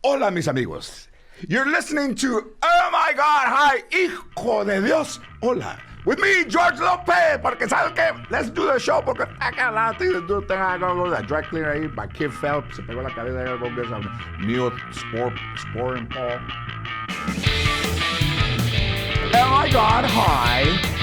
Hola, mis amigos. You're listening to Oh My God, Hi, Hijo de Dios, Hola. With me, George Lopez, porque ¿sabes qué? Let's do the show, porque I got a lot of things to do. I gotta go to that dry cleaner ahí. My kid fell, se pegó la cabeza. I gotta go get some Neosporin and Paul. Oh My God, Hi.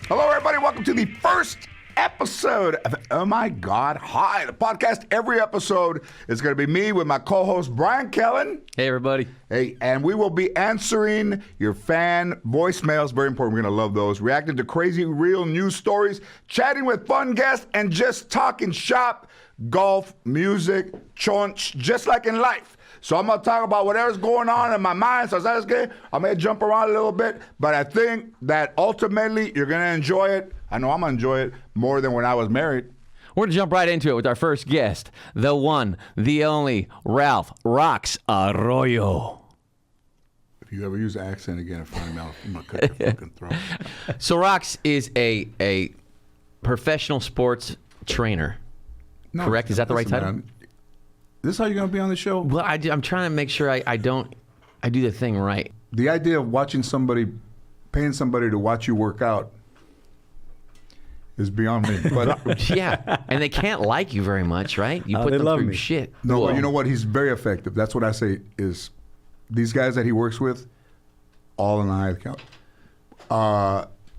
Hello, everybody. Welcome to the first episode of Oh My God, Hi, the podcast. Every episode is going to be me with my co-host, Bryan Kellen. Hey, everybody. Hey, and we will be answering your fan voicemails. Very important. We're going to love those. Reacting to crazy, real news stories, chatting with fun guests, and just talking shop, golf, music, chonch, just like in life. So I'm going to talk about whatever's going on in my mind. So that's good. I may jump around a little bit, but I think that ultimately you're going to enjoy it. I know I'm going to enjoy it more than when I was married. We're going to jump right into it with our first guest, the one, the only, Ralph Rox Arroyo. If you ever use an accent again in front of me, I'm going to cut your fucking throat. So Rox is a professional sports trainer, correct? Is that the right title? Man, this how you're going to be on the show? Well, I'm trying to make sure I do the thing right. The idea of paying somebody to watch you work out is beyond me. But Yeah, and they can't like you very much, right? You put they them love through me. shit. no, Whoa. but you know what? He's very effective. That's what I say is these guys that he works with, all in the high account.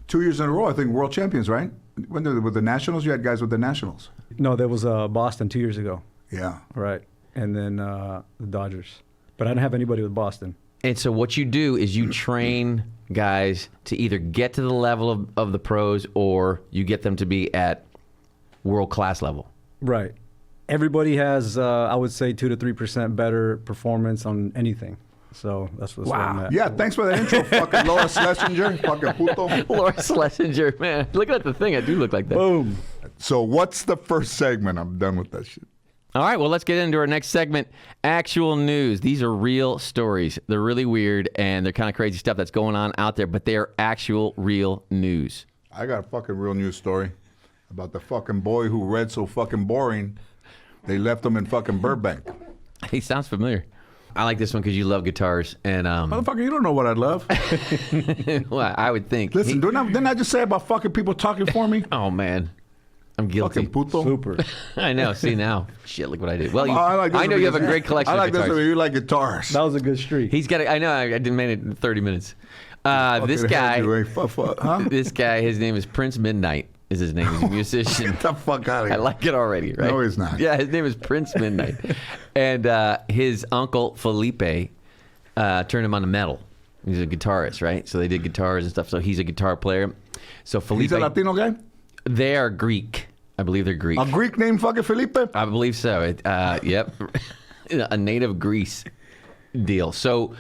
2 years in a row, I think, world champions, right? With the Nationals, you had guys with the Nationals. No, there was Boston 2 years ago. Yeah. Right. And then the Dodgers. But I didn't have anybody with Boston. And so what you do is you train guys to either get to the level of the pros or you get them to be at world-class level. Right. Everybody has, I would say, 2 to 3% better performance on anything. So that's where I'm at. Yeah, thanks for the intro, fucking Laura Schlesinger, fucking puto. Laura Schlesinger, man. Look at the thing. I do look like that. Boom. So what's the first segment? I'm done with that shit. All right, well, let's get into our next segment, actual news. These are real stories. They're really weird, and they're kind of crazy stuff that's going on out there, but they are actual, real news. I got a fucking real news story about the fucking boy who read so fucking boring, they left him in fucking Burbank. He sounds familiar. I like this one because you love guitars, and Motherfucker, you don't know what I'd love. well, I would think. Listen, didn't I just say about fucking people talking for me? Oh, man. I'm guilty. Fucking puto. Super. I know. See now, shit. Look what I did. Well, I know you have a great collection. I like of this guitars. because you like guitars. That was a good streak. He's got. I know. I didn't make it in 30 minutes. This Fucking guy. head, you ain't huh? This guy. His name is Prince Midnight. Is his name? He's a musician. Get the fuck out of I here. like it already, right? No, he's not. Yeah, his name is Prince Midnight, and his uncle Felipe turned him on to metal. He's a guitarist, right? So they did guitars and stuff. So he's a guitar player. So Felipe. He's a Latino guy? They are Greek. I believe they're Greek. A Greek named fucking Felipe? I believe so. Yep. A native Greece deal. So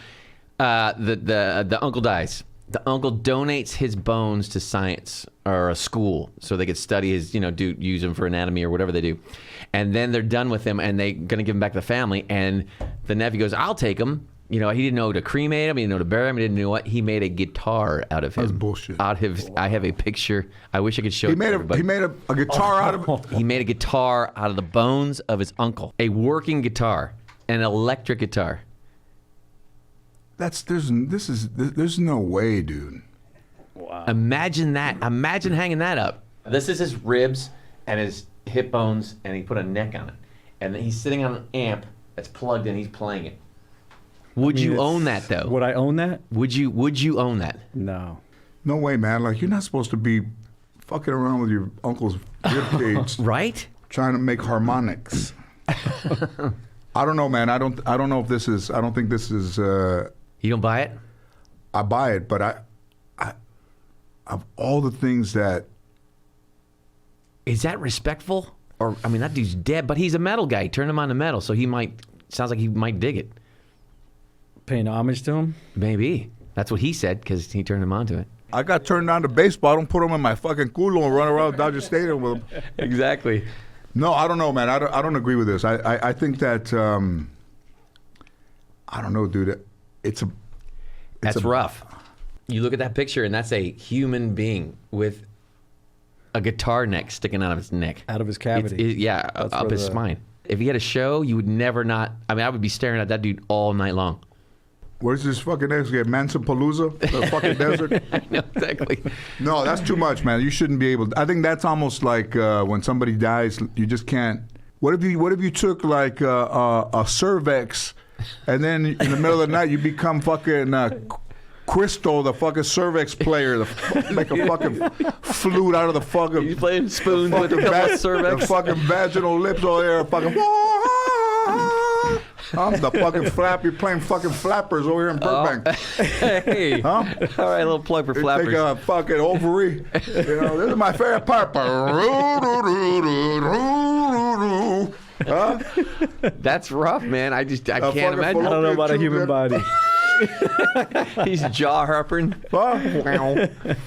the uncle dies. The uncle donates his bones to science or a school so they could study his, use them for anatomy or whatever they do. And then they're done with him and they're going to give him back to the family. And the nephew goes, I'll take him. He didn't know to cremate him. He didn't know to bury him. He didn't know what. He made a guitar out of him. That's bullshit. I have a picture. I wish I could show it to everybody. He made a guitar out of He made a guitar out of the bones of his uncle. A working guitar, an electric guitar. There's no way, dude. Wow. Imagine that. Imagine hanging that up. This is his ribs and his hip bones, and he put a neck on it. And then he's sitting on an amp that's plugged in. He's playing it. Would you own that, though? Would I own that? Would you own that? No. No way, man. Like, you're not supposed to be fucking around with your uncle's ribcage Right? trying to make harmonics. I don't know, man. I don't know if this is. I don't think this is. You don't buy it? I buy it, but I of all the things that. Is that respectful? Or that dude's dead, but he's a metal guy. Turn him on to metal, so sounds like he might dig it. Paying homage to him? Maybe. That's what he said because he turned him on to it. I got turned on to baseball. I don't put them in my fucking culo and run around Dodger Stadium with them. Exactly. No, I don't know, man. I don't agree with this. I think that I don't know, dude. It's That's rough. You look at that picture, and that's a human being with a guitar neck sticking out of his neck. Out of his cavity. Yeah, up his spine. If he had a show, you would never not... I mean, I would be staring at that dude all night long. Where's this fucking next guy? Manson-Palooza? The fucking desert? I know, exactly. No, that's too much, man. You shouldn't be able... I think that's almost like when somebody dies, you just can't... What if you took like a cervix, and then in the middle of the night you become fucking Crystal, the fucking cervix player, make a fucking flute out of the fucking... He's playing spoons with a couple of cervix. The fucking vaginal lips all there, fucking... I'm the fucking flap. You're playing fucking flappers over here in Burbank. Hey. Huh? All right, a little plug for flappers. Take a fucking ovary. You know, this is my favorite part. Huh? That's rough, man. I can't imagine. I don't know about a human body. He's jaw harping. Huh?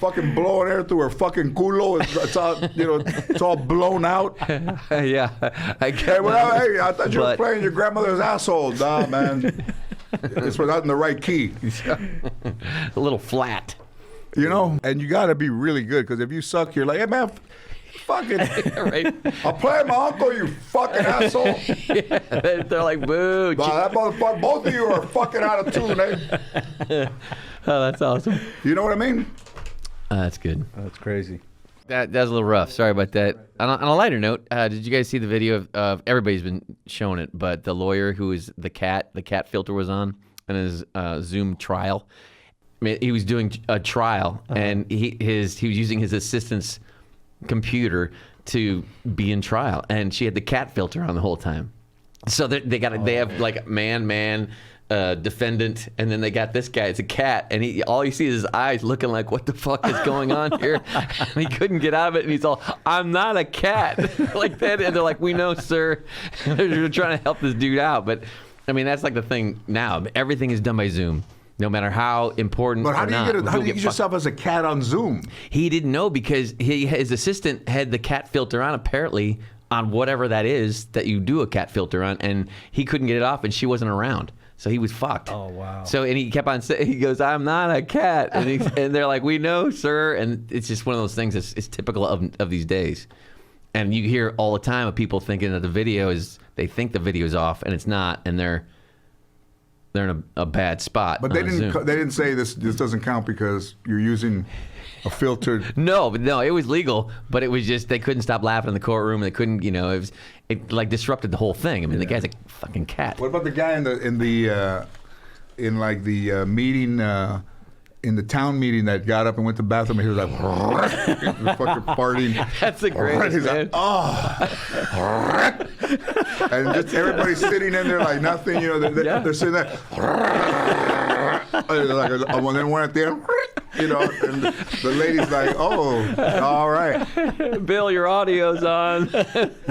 Fucking blowing air through her fucking culo. It's all, you know, it's all blown out. Yeah. I thought you were playing your grandmother's asshole. Nah, man. This was not in the right key. A little flat. You know? And you got to be really good, because if you suck, you're like, hey, man, fucking... Right. I'll play my uncle, you fucking asshole. Yeah, they're like, boo. Nah, that motherfucker, both of you are fucking out of tune, eh? Oh, that's awesome. You know what I mean? That's good. That's crazy. That was a little rough. Sorry about that. On a lighter note, did you guys see the video of everybody's been showing it, but the lawyer who is the cat filter was on in his Zoom trial. I mean, he was doing a trial, and he was using his assistant's computer to be in trial, and she had the cat filter on the whole time. So they have like man, defendant, and then they got this guy. It's a cat, and all you see is his eyes looking like, what the fuck is going on here? And he couldn't get out of it, and he's all, I'm not a cat, like that. And they're like, we know, sir. And they're trying to help this dude out, but I mean, that's like the thing now. Everything is done by Zoom. No matter how important But how or do not. you get yourself as a cat on Zoom? He didn't know because his assistant had the cat filter on, apparently, on whatever that is that you do a cat filter on, and he couldn't get it off, and she wasn't around. So he was fucked. Oh, wow. So, and he kept on saying, he goes, I'm not a cat. And they're like, we know, sir. And it's just one of those things that's it's typical of these days. And you hear all the time of people thinking that they think the video is off, and it's not, and they're in a bad spot. But they didn't say this doesn't count because you're using a filtered. No, it was legal, but it was just they couldn't stop laughing in the courtroom. They couldn't, it like disrupted the whole thing. I mean, the guy's a fucking cat. What about the guy in the meeting, in the town meeting that got up and went to the bathroom and he was like, fucking farting. That's the greatest, He's man. like, oh. And just everybody's sitting in there like nothing, they're sitting there. And then one at the end, and the lady's like, oh, all right. Bill, your audio's on.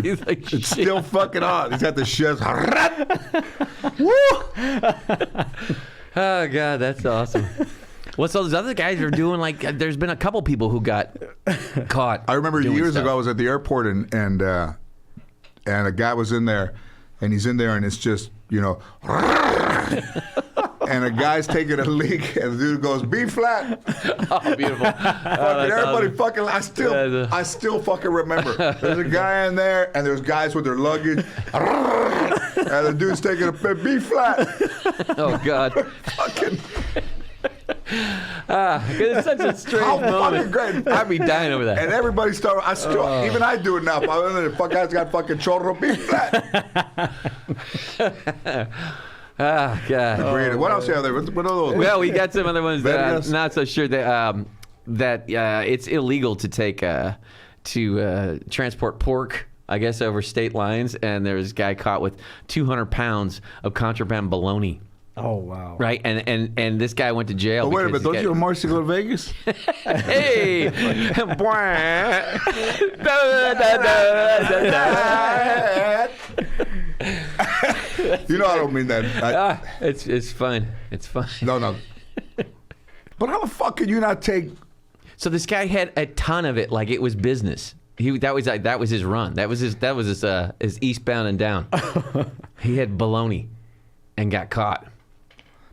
He's like, it's still fucking on. He's got the shiz. Woo! Oh, God, that's awesome. What's all those other guys are doing? Like, there's been a couple people who got caught. I remember years ago, I was at the airport and a guy was in there, and he's in there, and it's just, and a guy's taking a leak, and the dude goes, "B flat." Oh, beautiful! Everybody awesome. Fucking. I still fucking remember. There's a guy in there, and there's guys with their luggage, and the dude's taking a B flat. Oh God! Fucking. It's such a strange moment. Great. I'd be dying over that. And everybody started. Even I do it now. The fuck guy's got fucking chorro B flat. Ah, God. What else are there? What are those? Well, we got some other ones that I'm not so sure that it's illegal to take to transport pork, I guess, over state lines. And there's a guy caught with 200 pounds of contraband bologna. Oh, wow. Right? And this guy went to jail. Wait a minute. Don't you and Marcy go to Vegas? Hey! I don't mean that. It's fun. It's fun. No. But how the fuck can you not take... So this guy had a ton of it like it was business. That was his run. That was his eastbound and down. He had bologna and got caught.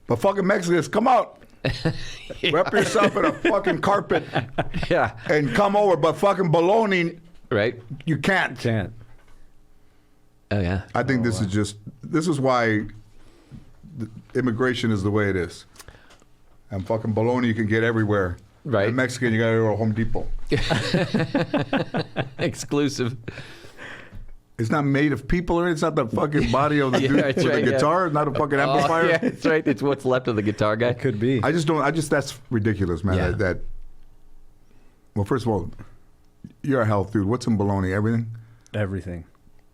But fucking Mexicans, come out. Wrap yourself in a fucking carpet Yeah. and come over. But fucking bologna, Right? you can't. Can't. Oh, yeah. I think this is why immigration is the way it is. And fucking bologna you can get everywhere. Right. And Mexican, you got to go to Home Depot. Exclusive. It's not made of people, or it's not the fucking body of the Yeah, dude that's with right, the yeah. guitar, not a fucking amplifier. Oh, yeah, that's right. It's what's left of the guitar guy. It could be. That's ridiculous, man. Yeah. Well, first of all, you're a health dude. What's in bologna? Everything? Everything.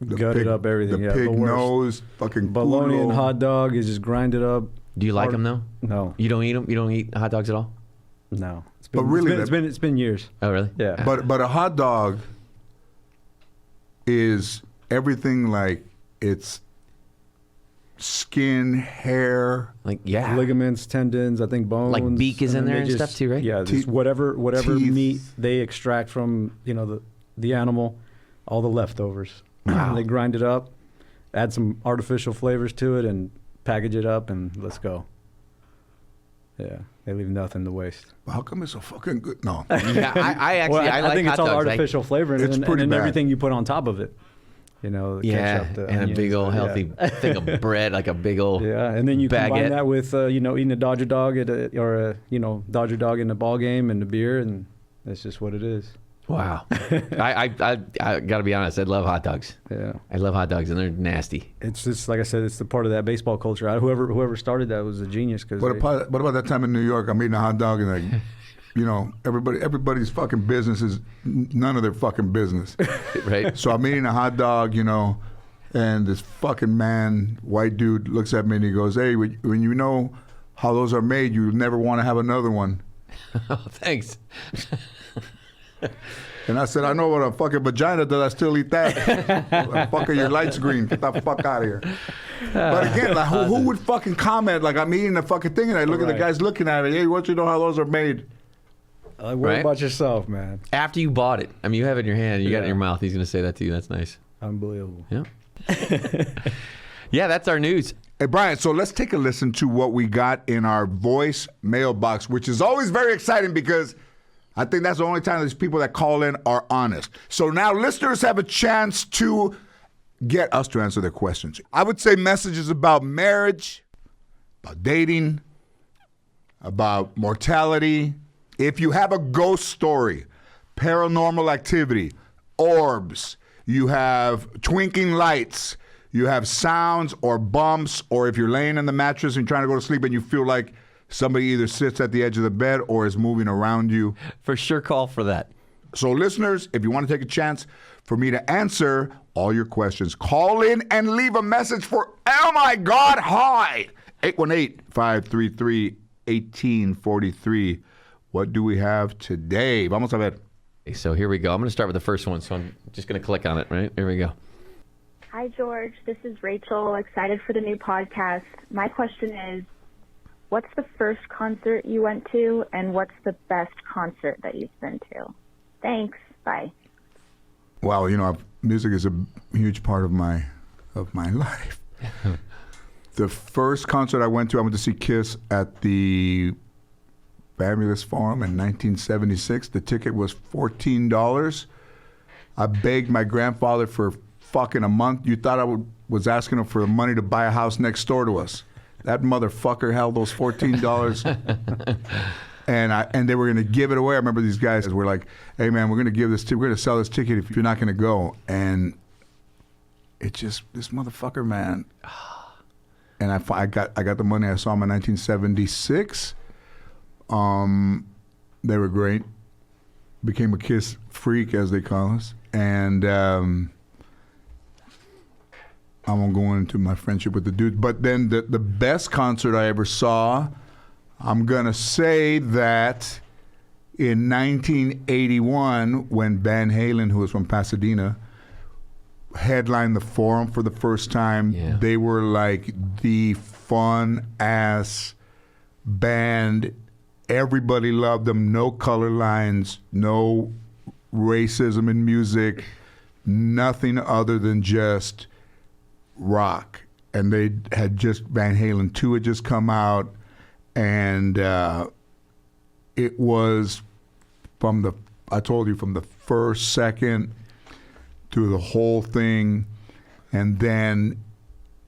The Gutted pig- up everything. The Yeah, pig the worst. nose, fucking Bologna and culo. hot dog is just grinded up. Do you like them, though? No, You don't eat them? You don't eat hot dogs at all? no. It's But really, it's been years. Oh, really? Yeah. But a hot dog is everything like it's skin, hair. Like, yeah. Ligaments, tendons, I think bones. Like beak is in then there they and stuff too, right? Yeah, Teeth- just whatever teeth. meat they extract from the animal, all the leftovers. Wow. They grind it up, add some artificial flavors to it, and package it up, and let's go. Yeah, they leave nothing to waste. How come it's so fucking good? No. Yeah, I actually, Well, I like think hot it's all dogs. artificial flavor, It's and pretty then bad. everything you put on top of it. The Yeah, ketchup, the and a big onions, old yeah. healthy thing of bread, like a big old. Yeah, and then you baguette. combine that with eating a Dodger dog or a Dodger dog in a ball game and the beer, and that's just what it is. Wow. I got to be honest. I love hot dogs. Yeah, I love hot dogs, and they're nasty. it's just like I said, it's the part of that baseball culture. Whoever started that was a genius. Because What about that time in New York? I'm eating a hot dog and like, everybody's fucking business is none of their fucking business. Right? So I'm eating a hot dog, and this fucking man, white dude, looks at me and he goes, "Hey, when you know how those are made, you never want to have another one." Oh, thanks. And I said, "I know what a fucking vagina does. I still eat that." Fucker, your light's green. Get the fuck out of here. But again, like, who would fucking comment? Like, I'm eating a fucking thing and I look at the Right. guys looking at it. Hey, why don't you know how those are made? worry Right? about yourself, man. After you bought it, I mean, you have it in your hand, you got it in Yeah. your mouth. He's going to say that to you. That's nice. Unbelievable. Yeah. Yeah, that's our news. Hey, Brian, so let's take a listen to what we got in our voice mailbox, which is always very exciting because I think that's the only time these people that call in are honest. So now listeners have a chance to get us to answer their questions. I would say messages about marriage, about dating, about mortality. If you have a ghost story, paranormal activity, orbs, you have twinkling lights, you have sounds or bumps, or if you're laying in the mattress and trying to go to sleep and you feel like somebody either sits at the edge of the bed or is moving around you. For sure, call for that. So listeners, if you want to take a chance for me to answer all your questions, call in and leave a message for Oh My God, Hi! 818-533-1843. What do we have today? Vamos a ver. So here we go. I'm going to start with the first one. So I'm just going to click on it, right? Here we go. Hi, George. This is Rachel. Excited for the new podcast. My question is, what's the first concert you went to, and what's the best concert that you've been to? Thanks. Bye. Wow, music is a huge part of my life. The first concert I went to see Kiss at the Fabulous Forum in 1976. The ticket was $14. I begged my grandfather for fucking a month. You thought I was asking him for the money to buy a house next door to us. That motherfucker held those $14. And they were going to give it away. I remember these guys were like, "Hey man, we're going to sell this ticket if you're not going to go." And it's just this motherfucker, man. And I got the money. I saw them in 1976. They were great. Became a Kiss freak, as they call us. And I won't go into my friendship with the dude. But then the best concert I ever saw, I'm going to say that in 1981, when Van Halen, who was from Pasadena, headlined the Forum for the first time, Yeah. they were like the fun-ass band. Everybody loved them. No color lines, no racism in music, nothing other than just rock. And they had just, Van Halen 2 had just come out, and it was from the first second through the whole thing, and then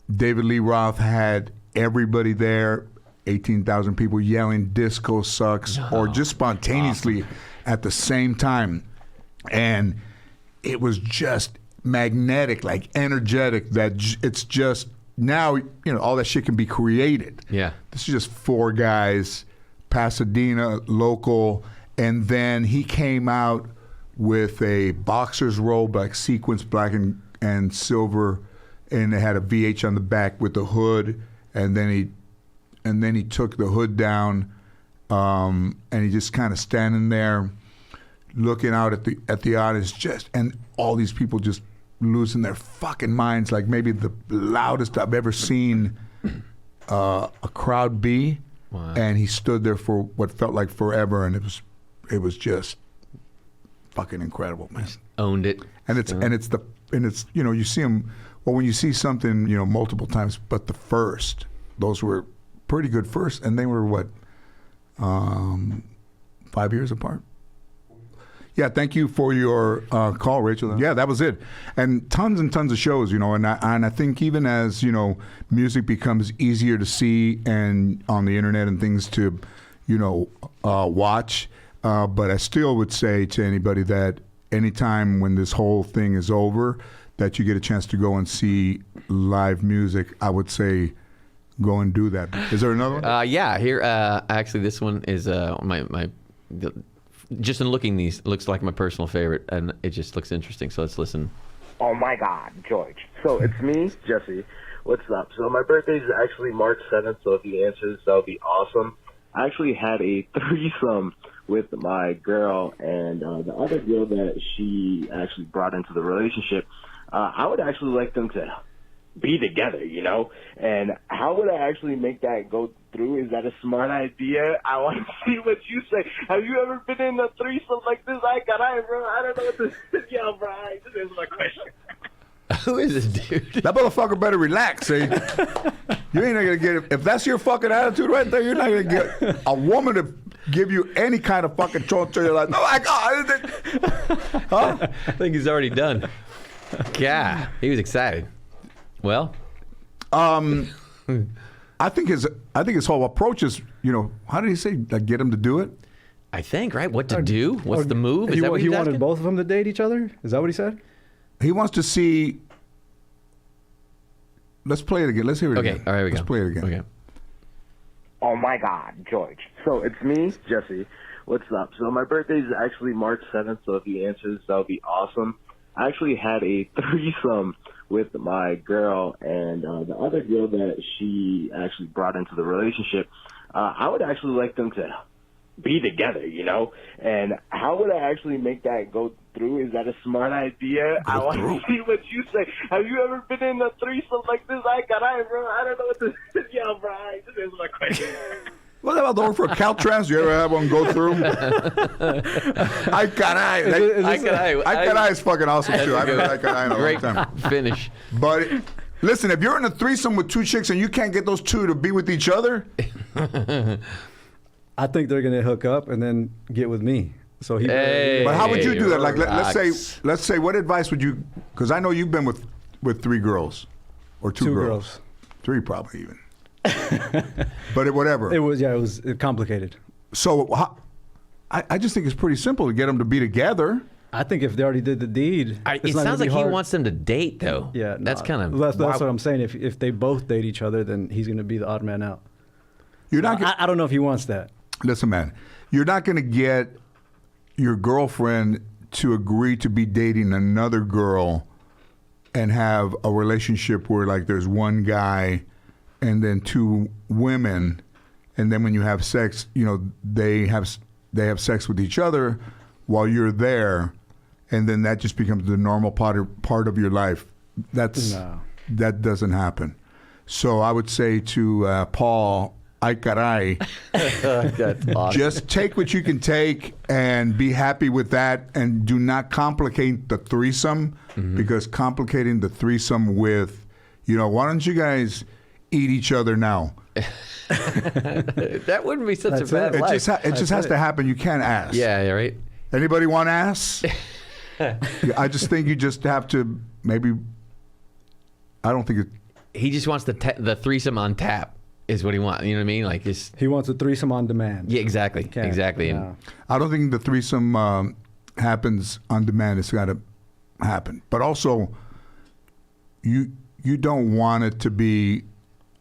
David Lee Roth had everybody there, 18,000 people yelling "Disco sucks" or just spontaneously at the same time, and it was just magnetic, like energetic. It's just now all that shit can be created. Yeah, this is just 4 guys, Pasadena local, and then he came out with a boxer's robe, like sequins, black and silver, and it had a VH on the back with the hood, and then he took the hood down, and he just kind of standing there, looking out at the audience, and all these people just losing their fucking minds, like maybe the loudest I've ever seen a crowd be. Wow. And he stood there for what felt like forever, and it was just fucking incredible, man. Owned it. And it's you see him. Well, when you see something multiple times, but those were pretty good first, and they were what 5 years apart. Yeah, thank you for your call, Rachel. Yeah, that was it, and tons of shows, and I think even as music becomes easier to see and on the internet and things to, watch, but I still would say to anybody that anytime when this whole thing is over, that you get a chance to go and see live music, I would say go and do that. Is there another one? Yeah, here actually this one is just in looking these, looks like my personal favorite, and it just looks interesting. So let's listen. Oh my God, George. So it's me, Jesse. What's up? So my birthday is actually March 7th, so if you answer this, that would be awesome. I actually had a threesome with my girl and the other girl that she actually brought into the relationship. I would actually like them to be together, and how would I actually make that go through? Is that a smart idea? I want to see what you say. Have you ever been in a threesome like this? I don't know what this is. Yo, Bryan, just answer my question. Who is this dude? That motherfucker better relax, see? You ain't gonna get it. If that's your fucking attitude right there, you're not gonna get a woman to give you any kind of fucking choice. You're like, oh my God. Huh? I think he's already done. Yeah, he was excited. Well, I think his whole approach is, how did he say? Like, get him to do it? I think, right? What to do? What's the move? Is that what he he's wanted asking? both of them to date each other? Is that what he said? He wants to see. Let's play it again. Let's hear it again. Okay, all right, we go. Let's play it again. Okay. Oh my God, George. So it's me, Jesse. What's up? So my birthday is actually March 7th, so if you answer this, that would be awesome. I actually had a threesome with my girl and the other girl that she actually brought into the relationship. I would actually like them to be together, and how would I actually make that go through? Is that a smart idea? I want to see what you say. Have you ever been in a threesome like this? I don't know what this is. Yo, Bryan, just answer my question. What about the work for Caltrans? You ever have one go through? Ay caray is fucking awesome too. I've been ay caray in a long time. Finish. But listen, if you're in a threesome with 2 chicks and you can't get those 2 to be with each other, I think they're gonna hook up and then get with me. So he. Hey. but how would you do that? Like, Relax. let's say, what advice would you? Because I know you've been with 3 girls, or 2 girls, 3 probably even. But whatever. It was complicated. So I just think it's pretty simple to get them to be together. I think if they already did the deed, It sounds like he wants them to date, though. Yeah, that's kind of. That's what I'm saying. If they both date each other, then he's going to be the odd man out. You're not. I don't know if he wants that. Listen, man, you're not going to get your girlfriend to agree to be dating another girl and have a relationship where, like, there's one guy and then 2 women, and then when you have sex, they have sex with each other while you're there, and then that just becomes the normal part of your life. That doesn't happen. So I would say to Paul, ay caray, That's awesome. just take what you can take and be happy with that, and do not complicate the threesome, because complicating the threesome with, why don't you guys eat each other now. That wouldn't be such That's a bad it. It life. just has to happen. You can't ask. Yeah, right. Anybody want to ask? I just think you just have to maybe. I don't think it. He just wants the threesome on tap. Is what he wants. You know what I mean? Like just. He wants a threesome on demand. Yeah, exactly. Can't. Exactly. And No. I don't think the threesome happens on demand. It's got to happen. But also, you don't want it to be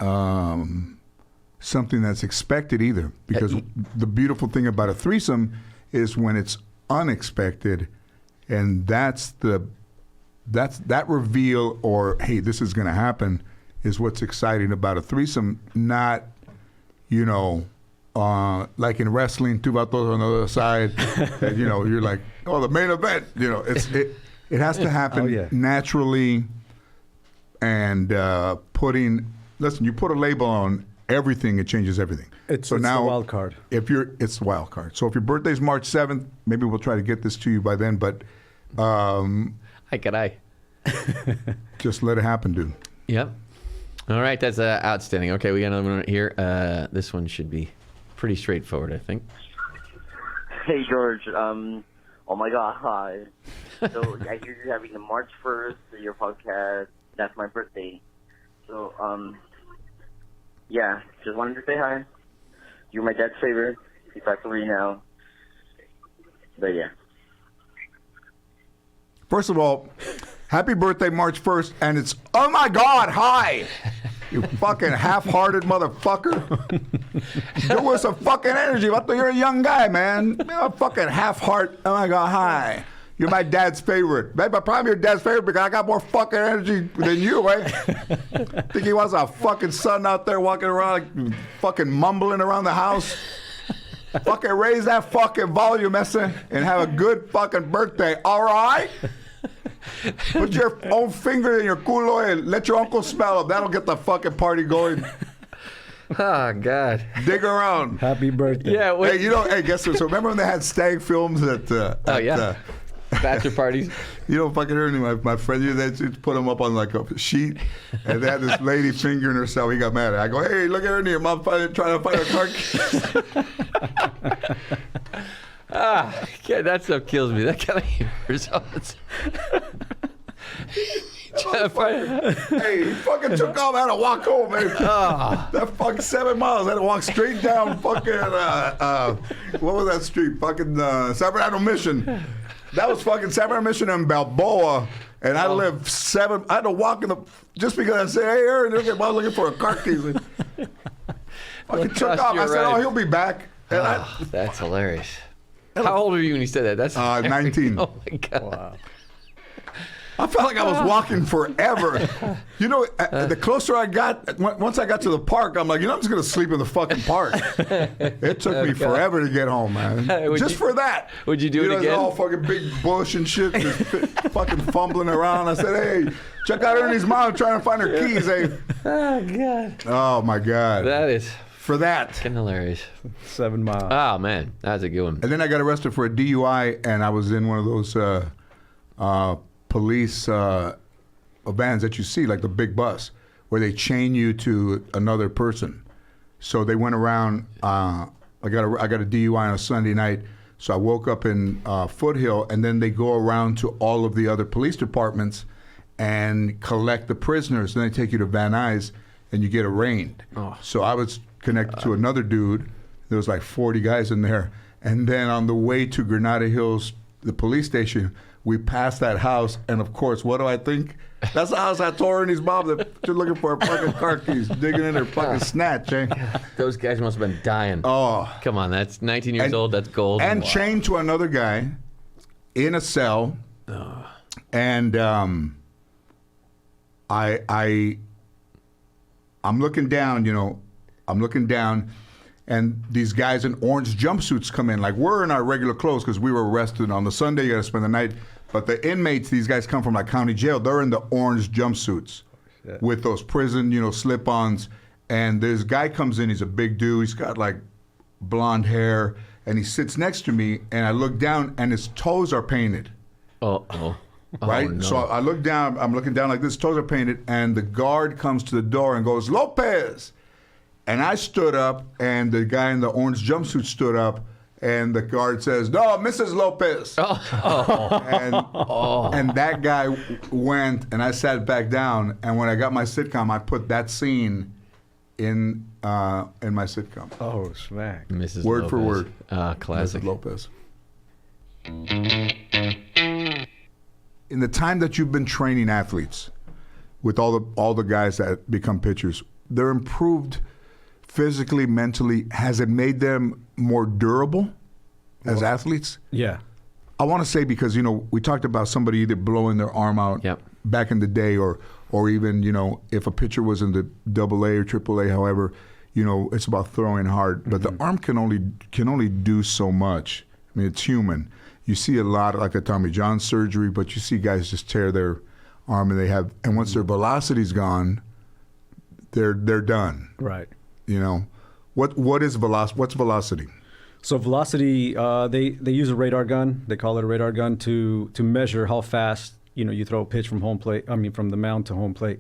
something that's expected either. Because the beautiful thing about a threesome is when it's unexpected, and that reveal or hey, this is going to happen is what's exciting about a threesome. Not, like in wrestling, two vatos on the other side, and, you're like, oh, the main event. It has to happen Oh, yeah. naturally, and listen, you put a label on everything, it changes everything. It's the wild card. It's the wild card. So if your birthday's March 7th, maybe we'll try to get this to you by then, but Hi, could I? just let it happen, dude. Yep. All right, that's outstanding. Okay, we got another one here. This one should be pretty straightforward, I think. Hey, George. Oh, my God. Hi. So, I hear you're having the March 1st, your podcast. That's my birthday. So, yeah, just wanted to say hi. You're my dad's favorite. He's back for me now. But, yeah. First of all, happy birthday, March 1st, and it's, oh my God, hi! You fucking half-hearted motherfucker. There was some fucking energy. I thought you're a young guy, man. You're a fucking half-heart, oh my God, hi. You're my dad's favorite. Babe, I'm probably your dad's favorite because I got more fucking energy than you, right? Think he was a fucking son out there walking around, like, fucking mumbling around the house. Fucking raise that fucking volume, Essa, and have a good fucking birthday, all right? Put your own finger in your culo and let your uncle smell it. That'll get the fucking party going. Oh, God. Dig around. Happy birthday. Yeah. Wait. Hey, guess what? So remember when they had stag films at Bachelor parties. you don't fucking hear anything. My friend, they just put them up on like a sheet, and they had this lady fingering herself. He got mad. I go, hey, look at her in here. Mom trying to find her car keys. Yeah, that stuff kills me. That kind of results. Hey, he fucking took off. I had to walk home, man. That fucking 7 miles. I had to walk straight down fucking, what was that street? Fucking San Bernardino Mission. That was fucking San Bernardino Mission and Balboa. And I lived I had to walk in just because I said, hey, Aaron, I was looking for a car keys. Fucking took off. I said, oh, he'll be back. And That's hilarious. How old were you when you said that? That's 19. Oh, my God. Wow. I felt like I was walking forever. The closer I got, once I got to the park, I'm like, I'm just going to sleep in the fucking park. It took me forever to get home, man. Just for that. Would you do it again? All fucking big bush and shit, just fucking fumbling around. I said, hey, check out Ernie's mom trying to find her keys. Hey. Oh, God. Oh, my God. That is For that. fucking hilarious. 7 miles. Oh, man. That's a good one. And then I got arrested for a DUI, and I was in one of those police vans that you see, like the big bus, where they chain you to another person. So they went around. I got a DUI on a Sunday night, so I woke up in Foothill, and then they go around to all of the other police departments and collect the prisoners. Then they take you to Van Nuys, and you get arraigned. So I was connected to another dude. There was like 40 guys in there, and then on the way to Granada Hills, the police station, we passed that house, and of course, what do I think? That's the house I tore in his mom. They're looking for her fucking car keys, digging in her fucking snatch, eh? Those guys must have been dying. Oh. Come on, that's 19 years old. That's gold. And chained to another guy in a cell. And I'm looking down, I'm looking down, and these guys in orange jumpsuits come in. Like, we're in our regular clothes because we were arrested on the Sunday. You got to spend the night. But the inmates, these guys come from like county jail. They're in the orange jumpsuits with those prison, slip-ons. And this guy comes in. He's a big dude. He's got like blonde hair. And he sits next to me. And I look down, and his toes are painted. Uh-oh. right? no. So I look down. I'm looking down like this. Toes are painted, and the guard comes to the door and goes, "Lopez!" And I stood up, and the guy in the orange jumpsuit stood up, and the guard says, "No, Mrs. Lopez." And that guy went, and I sat back down. And when I got my sitcom, I put that scene in my sitcom. Oh, smack. Mrs. Word Lopez. for word. Classic. Mrs. Lopez. In the time that you've been training athletes, with all the guys that become pitchers, they're improved physically, mentally. Has it made them more durable as athletes? Yeah. I want to say because, we talked about somebody either blowing their arm out Yep. back in the day or even, if a pitcher was in the AA or AAA, however, it's about throwing hard. But the arm can only do so much. I mean, it's human. You see a lot like a Tommy John surgery, but you see guys just tear their arm and once their velocity's gone, they're done. Right. What is velocity? What's velocity? So velocity, they use a radar gun. They call it a radar gun to measure how fast you throw a pitch from from the mound to home plate.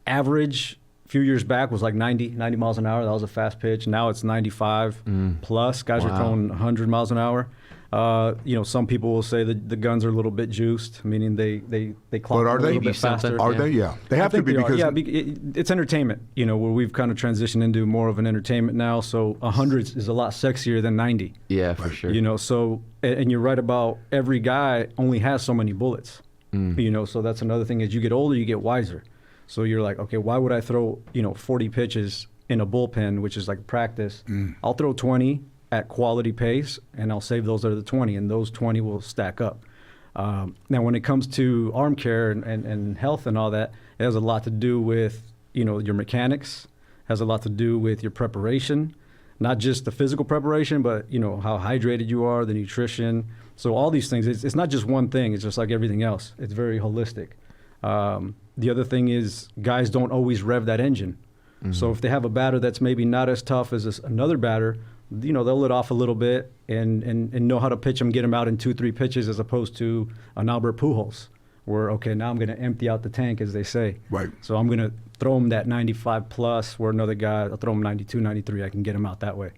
Average a few years back was like 90 miles an hour. That was a fast pitch. Now it's 95 plus. Guys are throwing 100 miles an hour. Some people will say that the guns are a little bit juiced, meaning they clock But are a little they? bit faster. Are they? Yeah. They have to be because it's entertainment, where we've kind of transitioned into more of an entertainment now. So 100 is a lot sexier than 90. Yeah, for sure. So, and you're right about every guy only has so many bullets. So that's another thing. As you get older, you get wiser. So you're like, okay, why would I throw 40 pitches in a bullpen, which is like practice? I'll throw 20 at quality pace, and I'll save those other 20, and those 20 will stack up. Now, when it comes to arm care and health and all that, it has a lot to do with your mechanics, has a lot to do with your preparation, not just the physical preparation, but how hydrated you are, the nutrition. So all these things, it's not just one thing. It's just like everything else. It's very holistic. The other thing is guys don't always rev that engine. So if they have a batter that's maybe not as tough as another batter, they'll let off a little bit and know how to pitch them, get them out in 2-3 pitches, as opposed to an Albert Pujols, where, okay, now I'm going to empty out the tank, as they say. Right. So I'm going to throw him that 95 plus, where another guy, I'll throw him 92, 93, I can get him out that way.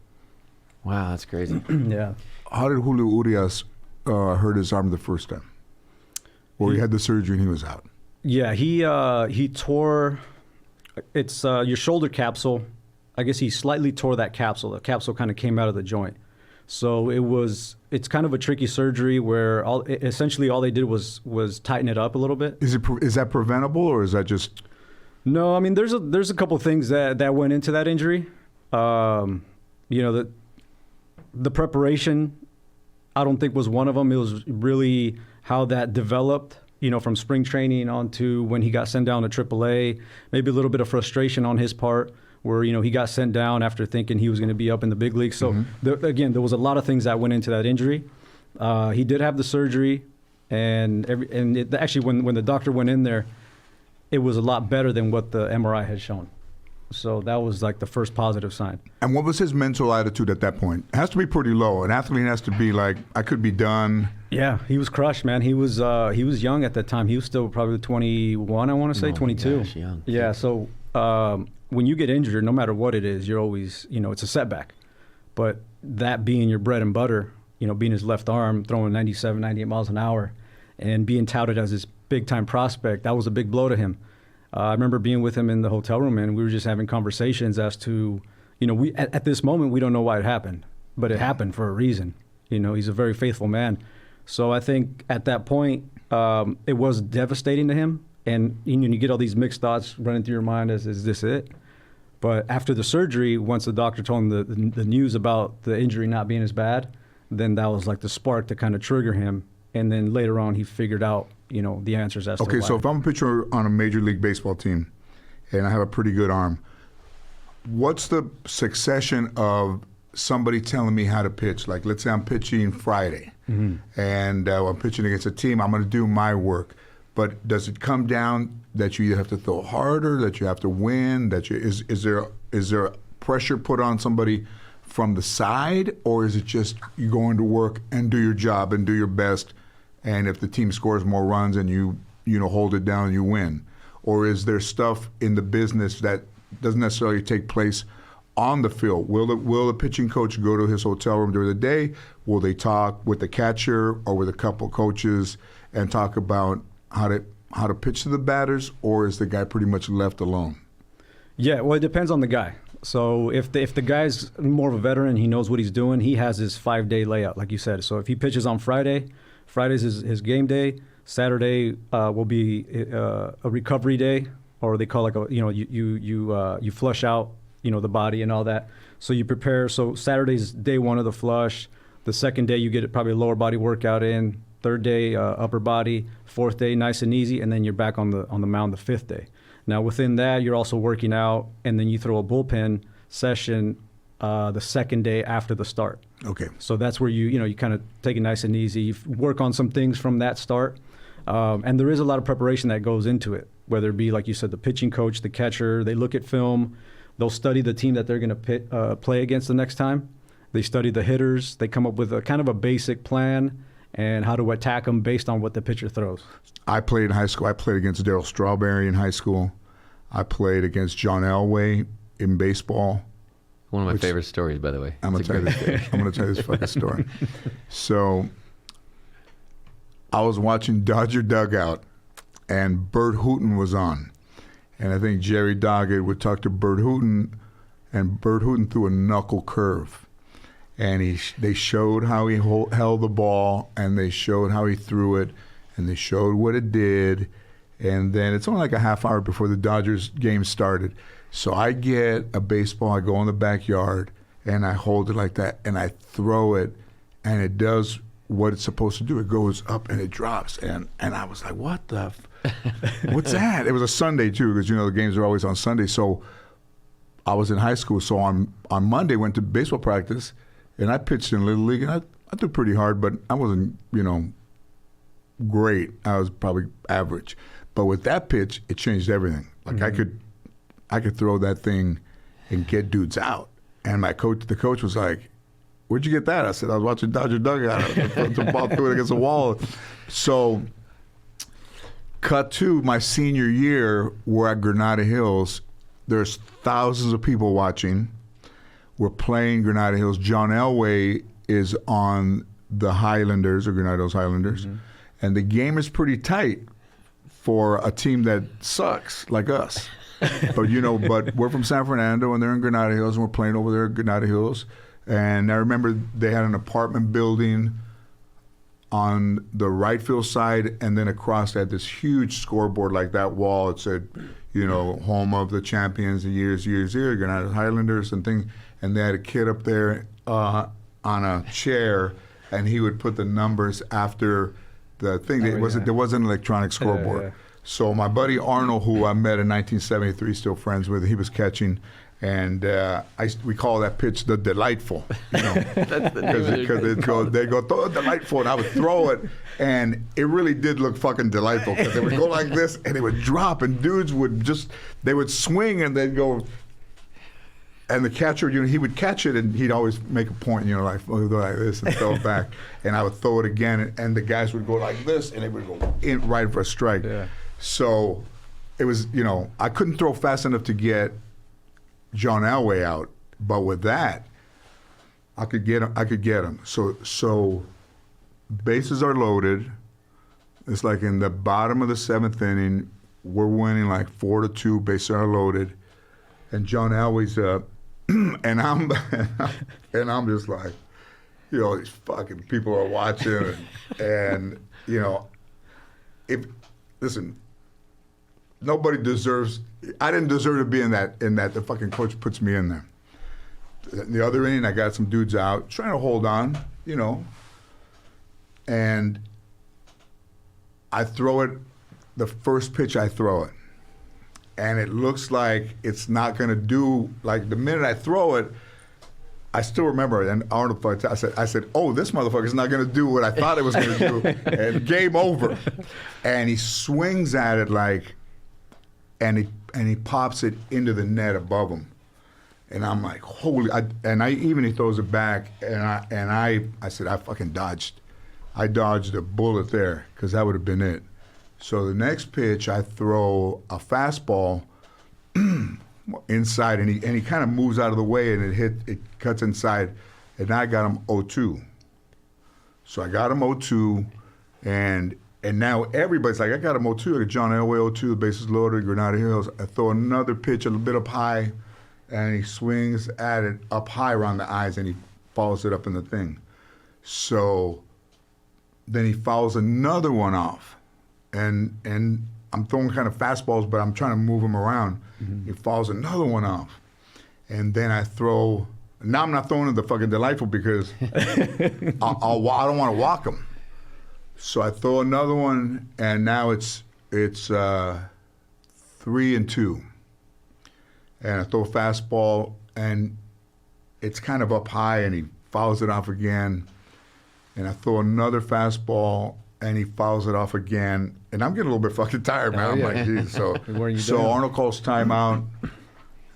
Wow, that's crazy. Yeah. How did Julio Urias hurt his arm the first time? Or he had the surgery and he was out? Yeah, he tore, it's your shoulder capsule. I guess he slightly tore that capsule. The capsule kind of came out of the joint. So it's kind of a tricky surgery where essentially all they did was tighten it up a little bit. Is that preventable or is that just? No, I mean, there's a couple of things that went into that injury. The preparation, I don't think was one of them. It was really how that developed, from spring training on to when he got sent down to AAA, maybe a little bit of frustration on his part, where he got sent down after thinking he was going to be up in the big leagues. So again, there was a lot of things that went into that injury. He did have the surgery, and actually when the doctor went in there, it was a lot better than what the MRI had shown. So that was like the first positive sign. And what was his mental attitude at that point? It has to be pretty low. An athlete has to be like, I could be done. Yeah, he was crushed, man. He was young at that time. He was still probably 21, I want to say, 22. Gosh, young. Yeah, so when you get injured, no matter what it is, you're always, it's a setback. But that being your bread and butter, being his left arm, throwing 97, 98 miles an hour, and being touted as this big-time prospect, that was a big blow to him. I remember being with him in the hotel room, and we were just having conversations as to, we at this moment, we don't know why it happened, but it happened for a reason. He's a very faithful man. So I think at that point, it was devastating to him. And you get all these mixed thoughts running through your mind as, is this it? But after the surgery, once the doctor told him the news about the injury not being as bad, then that was like the spark to kind of trigger him. And then later on, he figured out, the answers as to why. Okay, so if I'm a pitcher on a Major League Baseball team and I have a pretty good arm, what's the succession of somebody telling me how to pitch? Like, let's say I'm pitching Friday, and I'm pitching against a team. I'm going to do my work. But does it come down that you either have to throw harder, that you have to win, that is there pressure put on somebody from the side, or is it just you go into work and do your job and do your best and if the team scores more runs and you hold it down, you win? Or is there stuff in the business that doesn't necessarily take place on the field? Will the pitching coach go to his hotel room during the day? Will they talk with the catcher or with a couple coaches and talk about how to pitch to the batters, or is the guy pretty much left alone? Yeah, well, it depends on the guy. So if the guy's more of a veteran, he knows what he's doing, he has his 5-day layout, like you said. So if he pitches on Friday's his game day. Saturday will be a recovery day, or they call you flush out the body and all that. So you prepare. So Saturday's day one of the flush. The second day you get probably a lower body workout in. Third day upper body. Fourth day nice and easy, and then you're back on the mound the fifth day. Now within that you're also working out, and then you throw a bullpen session the second day after the start. Okay. So that's where you kind of take it nice and easy. You work on some things from that start. And there is a lot of preparation that goes into it, whether it be, like you said, the pitching coach, the catcher. They look at film. They'll study the team that they're going to play against the next time. They study the hitters. They come up with a kind of a basic plan and how to attack them based on what the pitcher throws. I played in high school. I played against Darryl Strawberry in high school. I played against John Elway in baseball. One of my favorite stories, by the way. I'm going to tell you this fucking story. So I was watching Dodger Dugout, and Bert Hooton was on. And I think Jerry Doggett would talk to Bert Hooton, and Bert Hooton threw a knuckle curve. And they showed how he held the ball, and they showed how he threw it, and they showed what it did. And then it's only like a half hour before the Dodgers game started. So I get a baseball, I go in the backyard, and I hold it like that, and I throw it, and it does what it's supposed to do. It goes up and it drops. And I was like, what the what's that? It was a Sunday too, because the games are always on Sunday. So I was in high school. So on Monday went to baseball practice, and I pitched in Little League, and I threw pretty hard, but I wasn't, great. I was probably average. But with that pitch, it changed everything. Like I could throw that thing and get dudes out. And the coach was like, "Where'd you get that?" I said, "I was watching Dodger Dugout. The ball threw it against the wall." So, cut to my senior year, we're at Granada Hills. There's thousands of people watching. We're playing Granada Hills. John Elway is on the Highlanders, or Granada Hills Highlanders. And the game is pretty tight for a team that sucks, like us. But we're from San Fernando, and they're in Granada Hills, and we're playing over there at Granada Hills. And I remember they had an apartment building on the right field side, and then across they had this huge scoreboard like that wall. It said, home of the champions, years, Granada Highlanders and thing. And they had a kid up there on a chair, and he would put the numbers after the thing. There wasn't an electronic scoreboard. Yeah. So my buddy Arnold, who I met in 1973, still friends with, he was catching, and we call that pitch the delightful, because they go throw it delightful, and I would throw it, and it really did look fucking delightful, because they would go like this, and it would drop, and dudes they would swing, and they'd go. And the catcher, he would catch it, and he'd always make a point, like this, and throw it back. And I would throw it again, and the guys would go like this, and they would go in right for a strike. Yeah. So it was, I couldn't throw fast enough to get John Elway out, but with that, I could get him. So bases are loaded. It's like in the bottom of the seventh inning, we're winning like 4-2. Bases are loaded, and John Elway's up. And I'm just like, these fucking people are watching, and listen, nobody deserves. I didn't deserve to be in that. The fucking coach puts me in there. In the other inning, I got some dudes out trying to hold on, and I throw it. The first pitch I throw it. And it looks like it's not going to do, like the minute I throw it, I still remember it. And Arnold, I said, "Oh, this motherfucker's not going to do what I thought it was going to do." And game over. And he swings at it and he pops it into the net above him. And I'm like, holy, he throws it back. And I said, I fucking dodged I dodged a bullet there because that would have been it. So the next pitch, I throw a fastball inside, and he kind of moves out of the way, and it cuts inside, and I got him 0-2. So I got him 0-2, and now everybody's like, I got him 0-2. I got John Elway 0-2, the bases loaded, Granada Hills. I throw another pitch a little bit up high, and he swings at it up high around the eyes, and he follows it up in the thing. So then he fouls another one off, and I'm throwing kind of fastballs, but I'm trying to move him around. He fouls another one off, and then I throw. Now I'm not throwing it the fucking delightful because I don't want to walk him. So I throw another one, and now it's 3-2, and I throw a fastball, and it's kind of up high, and he fouls it off again. And I throw another fastball, and he fouls it off again. And I'm getting a little bit fucking tired, man. I'm like, geez. So Arnold calls timeout,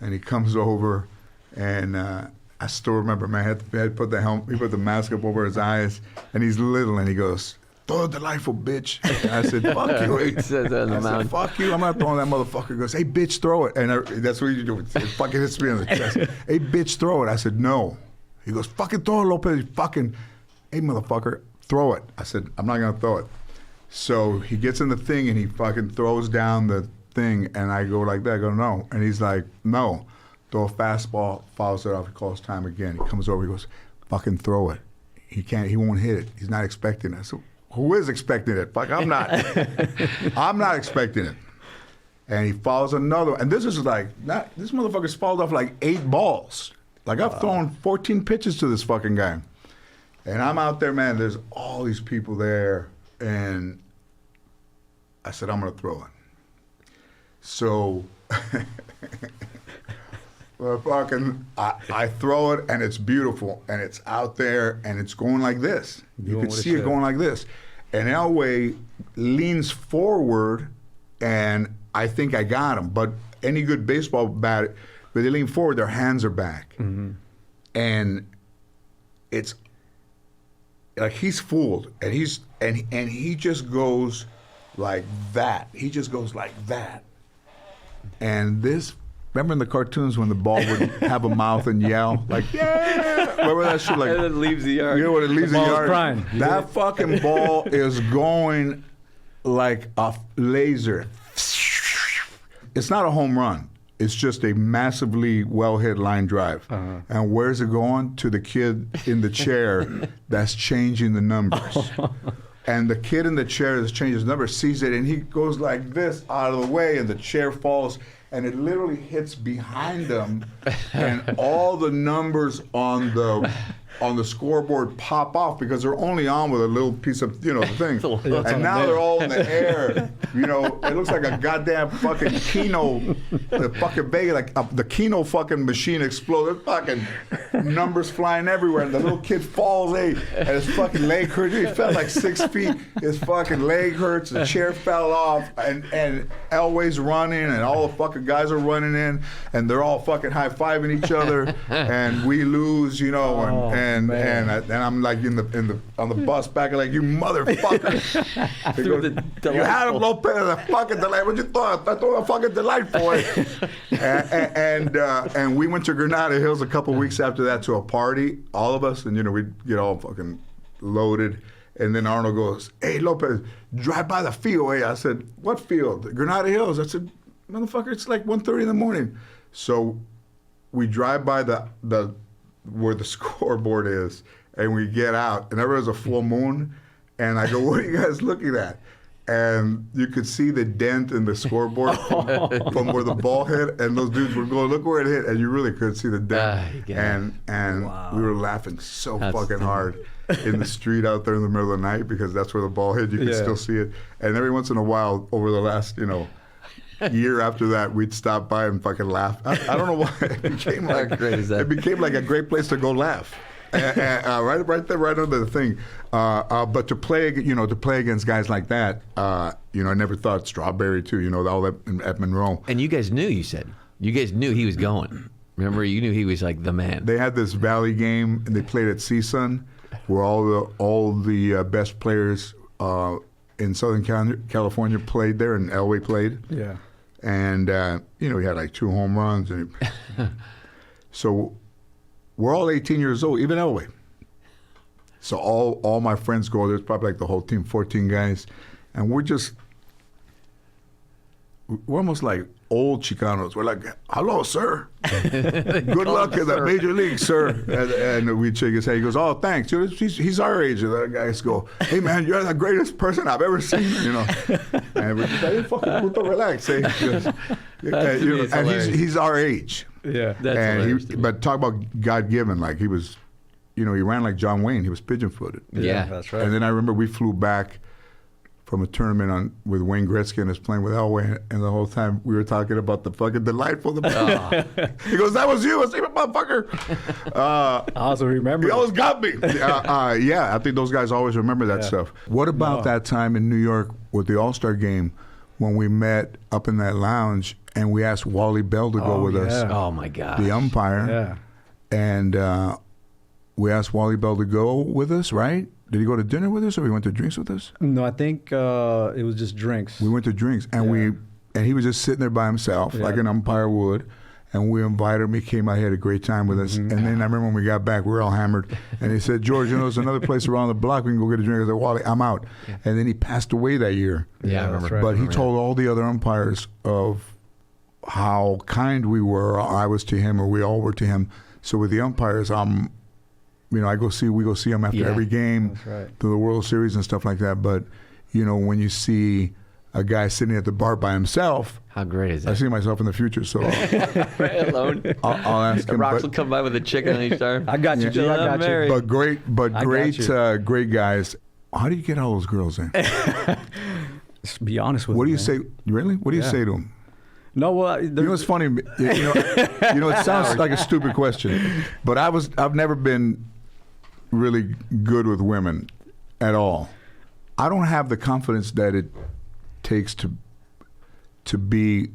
and he comes over, and I still remember, man, he put the mask up over his eyes, and he's little, and he goes, throw a delightful, bitch. And I said, fuck you. He says that on the I said, fuck you. I'm not throwing that motherfucker. He goes, hey, bitch, throw it. And that's what you do. It fucking hits me on the chest. Hey, bitch, throw it. I said, no. He goes, fucking throw it, Lopez. Fucking, hey, motherfucker, throw it. I said, I'm not going to throw it. So he gets in the thing, and he fucking throws down the thing, and I go like that. I go, no. And he's like, no. Throw a fastball, fouls it off, he calls time again. He comes over, he goes, fucking throw it. He won't hit it. He's not expecting it. So who is expecting it? Fuck, I'm not. I'm not expecting it. And he fouls another, and this is like, this motherfucker's fouled off like 8 balls. Like I've thrown 14 pitches to this fucking guy. And I'm out there, man, there's all these people there, and I said, I'm gonna throw it. So, well, fucking, I throw it, and it's beautiful, and it's out there, and it's going like this. You can see it going like this. And Elway leans forward, and I think I got him. But any good baseball bat, when they lean forward, their hands are back. And it's like he's fooled, and he just goes like that. He just goes like that. And this, remember in the cartoons when the ball would have a mouth and yell? Like, yeah! Remember that shit? Like, And then leaves the yard. You know when it leaves the ball's yard? crying. That fucking ball is going like a laser. It's not a home run. It's just a massively well-hit line drive. And where's it going? To the kid in the chair that's changing the numbers. And the kid in the chair that's changing his numbers sees it, and he goes like this out of the way, and the chair falls, and it literally hits behind him, and all the numbers on the scoreboard pop off because they're only on with a little piece of, the thing. And now they're all in the air. It looks like a goddamn fucking Keno, the fucking Vegas, like the Keno fucking machine exploded. Fucking numbers flying everywhere. And the little kid falls, and his fucking leg hurts. He fell like 6 feet. His fucking leg hurts. The chair fell off. And Elway's running, and all the fucking guys are running in, and they're all fucking high-fiving each other. And we lose, and I'm like on the bus back, like, you motherfucker. You had him, Lopez, a fucking delight. What you thought? I thought a fucking delight for it. And we went to Granada Hills a couple weeks after that to a party, all of us, and we'd get all fucking loaded. And then Arnold goes, hey, Lopez, drive by the field. Hey, I said, what field? Granada Hills. I said, motherfucker, it's like 1:30 in the morning. So we drive by the where the scoreboard is, and we get out, and there was a full moon, and I go, what are you guys looking at? And you could see the dent in the scoreboard from where the ball hit, and those dudes were going, look where it hit, and you really could see the dent. And we were laughing so fucking hard in the street out there in the middle of the night, because that's where the ball hit. You could still see it. And every once in a while, over the last, year after that, we'd stop by and fucking laugh. I don't know why. It became like, How great is that? It became like a great place to go laugh. Right there, right under the thing. But to play against guys like that, I never thought Strawberry too. All that at Monroe. And you guys knew, you guys knew he was going. Remember, you knew he was like the man. They had this Valley game, and they played at CSUN, where all the best players in Southern California played there, and Elway played. Yeah. And he had like 2 home runs, and so we're all 18 years old, even Elway. So all my friends go. There's probably like the whole team, 14 guys, and we're almost like old Chicanos. We're like, hello, sir. Good luck in the major league, sir. And we shake his hand. He goes, oh, thanks. He's our age. And the guys go, hey, man, you're the greatest person I've ever seen. And we're just like, hey, fucking puto, relax. Hey, and he's our age. Yeah. But talk about God-given. Like he was, he ran like John Wayne. He was pigeon-footed. Yeah. That's right. And then I remember we flew back from a tournament with Wayne Gretzky and us playing with Elway, and the whole time we were talking about the fucking delightful. He goes, "That was you, I see, motherfucker." I also remember. He always got me. I think those guys always remember that stuff. What about that time in New York with the All-Star game when we met up in that lounge and we asked Wally Bell to go with us, Oh my God. the umpire, Yeah. and we asked Wally Bell to go with us, right? Did he go to dinner with us, or we went to drinks with us? No, I think it was just drinks. We went to drinks, and he was just sitting there by himself, like an umpire would. And we invited him. He came out, he had a great time with us. And then I remember when we got back, we were all hammered. And he said, George, there's another place around the block. We can go get a drink. I said, Wally, I'm out. And then he passed away that year. Yeah, I remember. Right. But he told all the other umpires of how kind we were, I was to him, or we all were to him. So with the umpires, we go see him after every game, That's right. to the World Series and stuff like that. But, when you see a guy sitting at the bar by himself, How great is I that? see myself in the future. So Right alone. I'll ask The him. Rocks But, will come by with a chick on each arm. I got you, G. I got Mary. you. but great got great guys. How do you get all those girls in? Just be honest with What do you man. say? Really? What do you say to them? No, well, You know what's funny? It sounds like a stupid question, but I've never been really good with women at all. I don't have the confidence that it takes to be.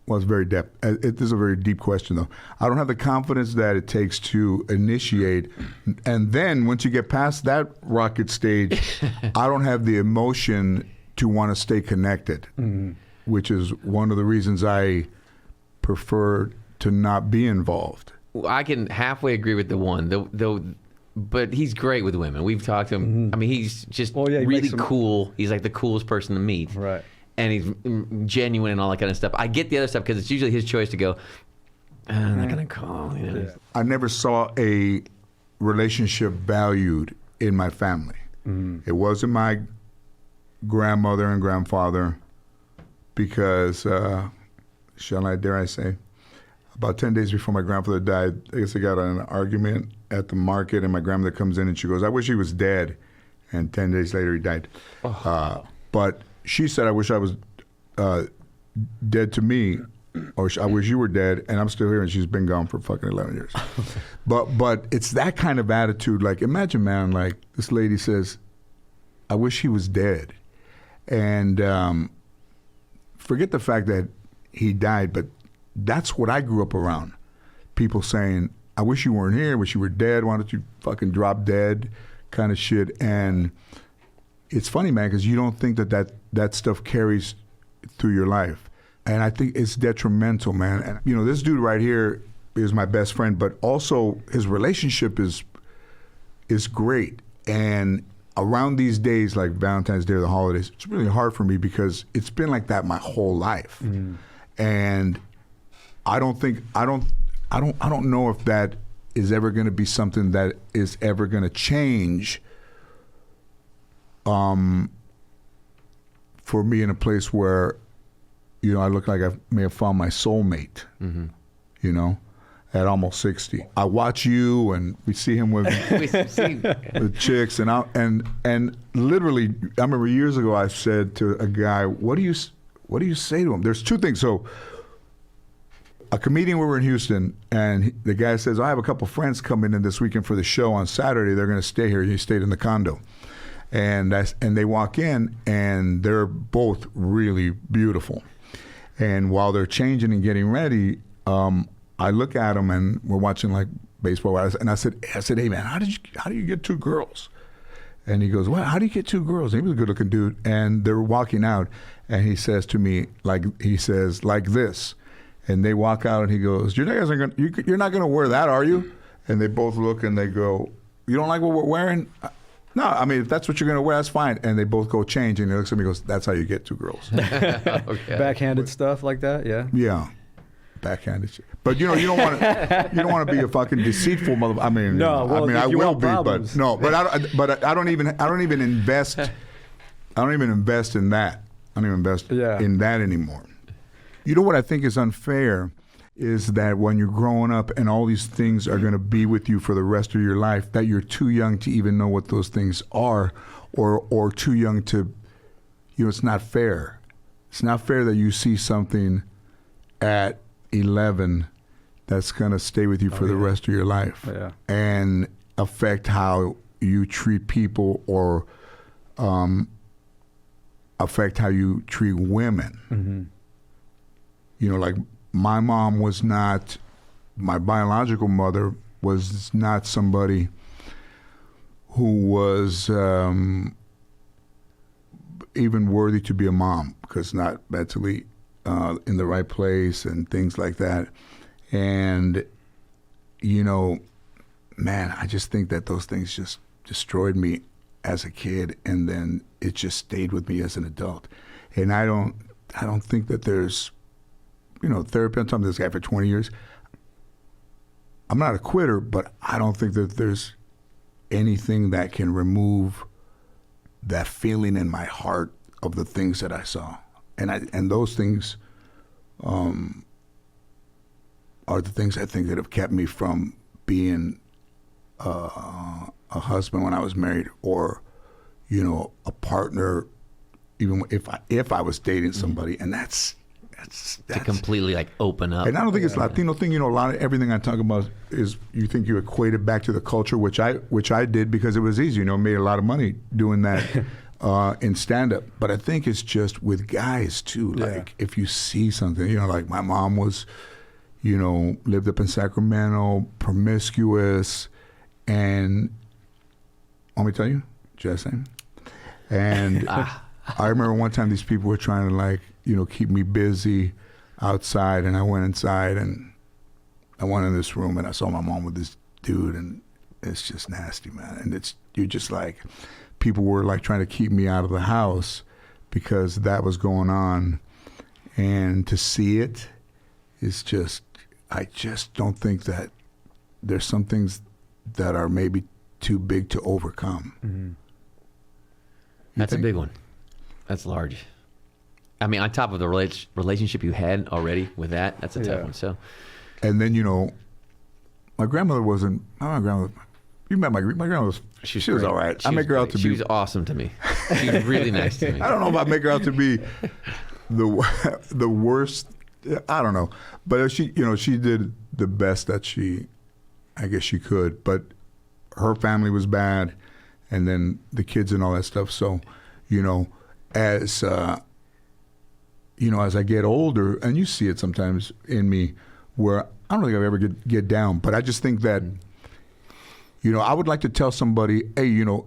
Well, it's very deep. This is a very deep question, though. I don't have the confidence that it takes to initiate, and then once you get past that rocket stage, I don't have the emotion to want to stay connected, which is one of the reasons I prefer to not be involved. I can halfway agree with the one, though. But he's great with women. We've talked to him. I mean, he's just Well, yeah, he really makes them- cool. He's like the coolest person to meet. Right. And he's genuine and all that kind of stuff. I get the other stuff because it's usually his choice to go, I'm not going to call. I never saw a relationship valued in my family. It wasn't my grandmother and grandfather because, dare I say, about 10 days before my grandfather died, I guess I got in an argument at the market, and my grandmother comes in and she goes, I wish he was dead. And 10 days later, he died. But she said, I wish I was dead to me, or I wish you were dead, and I'm still here, and she's been gone for fucking 11 years. But it's that kind of attitude. Like, imagine, man, like this lady says, I wish he was dead. And forget the fact that he died, but that's what I grew up around. People saying, I wish you weren't here, I wish you were dead, why don't you fucking drop dead, kind of shit. And it's funny, man, because you don't think that stuff carries through your life. And I think it's detrimental, man. And, this dude right here is my best friend, but also his relationship is great. And around these days, like Valentine's Day or the holidays, it's really hard for me because it's been like that my whole life. And I don't know if that is ever going to be something that is ever going to change for me in a place where, I look like I may have found my soulmate, at almost 60. I watch you and we see him with with chicks and literally, I remember years ago I said to a guy, what do you say to him? There's two things. So a comedian, we were in Houston, and the guy says, I have a couple friends coming in this weekend for the show on Saturday. They're going to stay here. He stayed in the condo. And they walk in, and they're both really beautiful. And while they're changing and getting ready, I look at them, and we're watching like baseball. And I said, hey man, how do you get 2 girls? And he goes, well, how do you get 2 girls? And he was a good looking dude. And they were walking out, and he says to me, like this. And they walk out, and he goes, you're not gonna wear that, are you? And they both look, and they go, you don't like what we're wearing? No, I mean, if that's what you're going to wear, that's fine. And they both go change, and he looks at me and goes, that's how you get 2 girls. Okay. Backhanded stuff like that, yeah. Yeah, backhanded shit. But you don't want to be a fucking deceitful mother. I mean, No, well, I mean, if I you will want be, problems. but I don't even invest. I don't even invest in that. I don't even invest in that anymore. You know what I think is unfair is that when you're growing up and all these things are going to be with you for the rest of your life, that you're too young to even know what those things are, or too young to, it's not fair. It's not fair that you see something at 11 that's going to stay with you for the rest of your life and affect how you treat people or affect how you treat women. Mm-hmm. Like my mom was not, my biological mother was not somebody who was even worthy to be a mom because not mentally in the right place and things like that. And, man, I just think that those things just destroyed me as a kid, and then it just stayed with me as an adult. And I don't think that there's, therapy. I'm talking to this guy for 20 years. I'm not a quitter, but I don't think that there's anything that can remove that feeling in my heart of the things that I saw. And those things are the things I think that have kept me from being a husband when I was married, or a partner, even if I was dating somebody. And that's to completely open up. And I don't think it's a Latino thing. A lot of everything I talk about is you think you equate it back to the culture, which I did because it was easy. Made a lot of money doing that in stand-up. But I think it's just with guys too. Like if you see something, like my mom was, lived up in Sacramento, promiscuous, and want me to tell you, Jesse? And I remember one time these people were trying to keep me busy outside, and I went inside and I went in this room and I saw my mom with this dude, and it's just nasty, man. And you're just people were trying to keep me out of the house because that was going on, and to see it is just, I just don't think that there's some things that are maybe too big to overcome. Mm-hmm. That's a big one. That's large. I mean, on top of the relationship you had already with that's a tough one. So, and then my grandmother wasn't. My grandmother. You met my grandmother. She was all right. I make her out to be. She was awesome to me. She was really nice to me. I don't know if I make her out to be the worst. I don't know, but she did the best that I guess she could. But her family was bad, and then the kids and all that stuff. So, as as I get older, and you see it sometimes in me, where I don't think I've ever get down, but I just think that, I would like to tell somebody, hey, you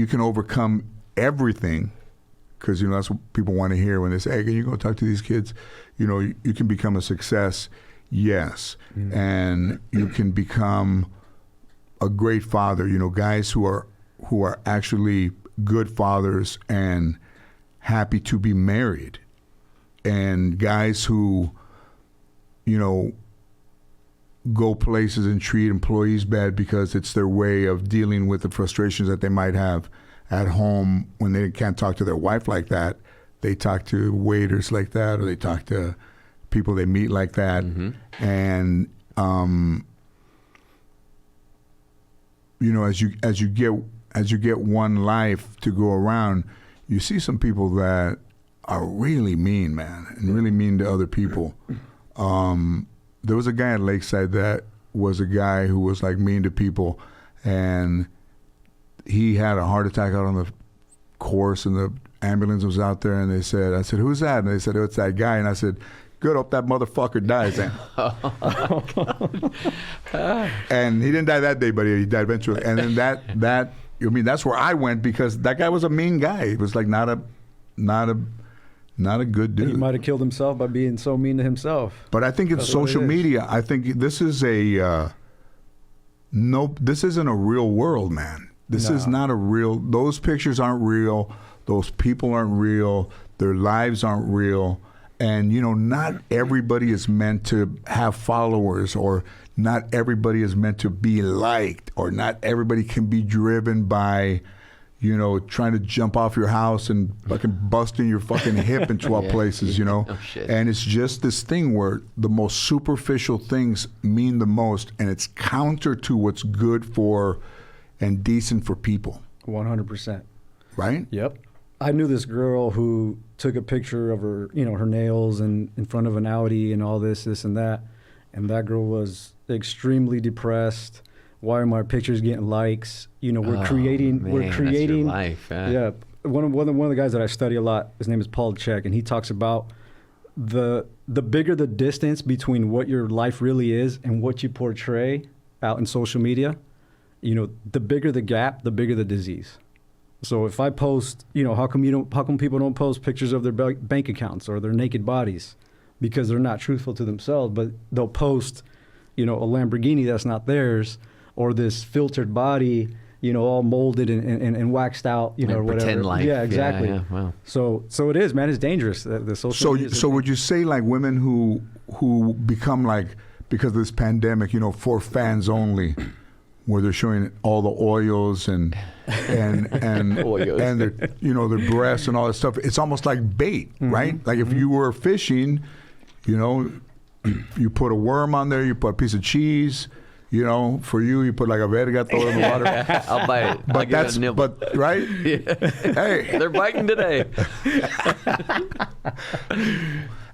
can overcome everything, because that's what people want to hear when they say, hey, can you go talk to these kids? You can become a success, yes, and you can become a great father. Guys who are actually good fathers and happy to be married, and guys who, go places and treat employees bad because it's their way of dealing with the frustrations that they might have at home when they can't talk to their wife like that. They talk to waiters like that, or they talk to people they meet like that. Mm-hmm. And, as you get one life to go around, you see some people that are really mean, man, and really mean to other people. There was a guy at Lakeside that was a guy who was mean to people, and he had a heart attack out on the course, and the ambulance was out there, and I said, who's that? And they said, oh, it's that guy. And I said, Good, hope that motherfucker dies then. And he didn't die that day, but he died eventually. And then that I mean, that's where I went because that guy was a mean guy. He was like not a good dude. He might have killed himself by being so mean to himself. But I think it's That's what it social is. media. I think this is this isn't a real world, man. This is not a real. Those pictures aren't real. Those people aren't real. Their lives aren't real. And, you know, not everybody is meant to have followers, or not everybody is meant to be liked, or not everybody can be driven by, you know, trying to jump off your house and fucking busting your fucking hip in 12 places, you know? Oh, shit. And it's just this thing where the most superficial things mean the most, and it's counter to what's good for and decent for people, 100%. right? Yep. I knew this girl who took a picture of her, you know, her nails and in front of an Audi and all this and that. And that girl was extremely depressed. Why are my pictures getting likes? You know, we're creating. That's your life. Yeah. One of the guys that I study a lot, his name is Paul Chek, and he talks about the bigger the distance between what your life really is and what you portray out in social media, you know, the bigger the gap, the bigger the disease. So if I post, you know, how come people don't post pictures of their bank accounts or their naked bodies? Because they're not truthful to themselves, but they'll post, you know, a Lamborghini that's not theirs, or this filtered body, you know, all molded and waxed out, you know, or whatever. Pretend life. Yeah, exactly. Yeah, wow. So it is, man. It's dangerous. The social media. So would you say like women who become like, because of this pandemic, you know, for fans only, where they're showing all the oils and Oils. and their, you know, their breasts and all that stuff. It's almost like bait, right? Like if you were fishing, you know, you put a worm on there, you put a piece of cheese, you know, for you put like a verga, throw it in the water. I'll bite it. I'll But give it a nibble. but right? Hey, They're biting today.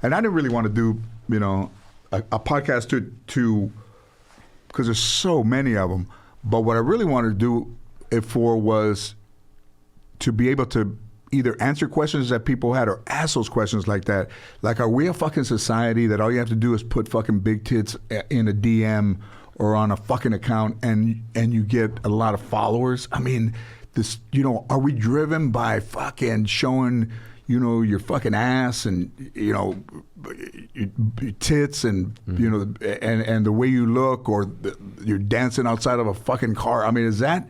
and I didn't really want to do, you know, a podcast to because there's so many of them. But what I really wanted to do it for was to be able to either answer questions that people had or ask those questions like that. Like, are we a fucking society that all you have to do is put fucking big tits in a DM or on a fucking account and you get a lot of followers? I mean, this, you know, are we driven by fucking showing, you know, your fucking ass and, you know, your tits and, you know, and the way you look, or you're dancing outside of a fucking car? I mean, is that,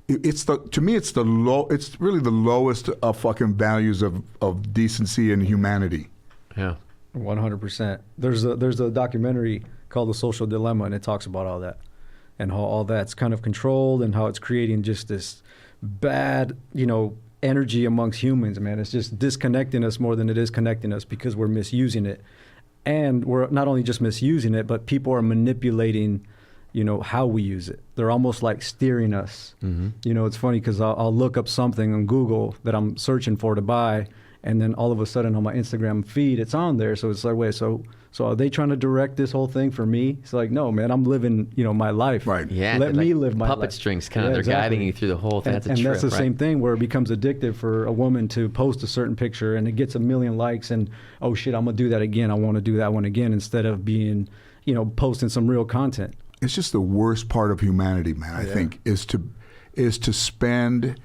to me, it's really the lowest of fucking values of decency and humanity. Yeah. 100%. There's a documentary called The Social Dilemma, and it talks about all that and how all that's kind of controlled and how it's creating just this bad, you know, energy amongst humans, man. It's just disconnecting us more than it is connecting us because we're misusing it. And we're not only just misusing it, but people are manipulating, you know, how we use it. They're almost like steering us. Mm-hmm. You know, it's funny because I'll look up something on Google that I'm searching for to buy, and then all of a sudden on my Instagram feed, it's on there. So it's like, wait, so are they trying to direct this whole thing for me? It's like, no, man, I'm living, you know, my life. Right. Yeah. Let they're me like live my life. puppet strings, kind of. Yeah, They're exactly. guiding you through the whole thing. That's a and trip, that's the right? same thing where it becomes addictive for a woman to post a certain picture and it gets 1 million likes and, oh shit, I'm gonna do that again. I want to do that one again, instead of being, you know, posting some real content. It's just the worst part of humanity, man. I think is to spend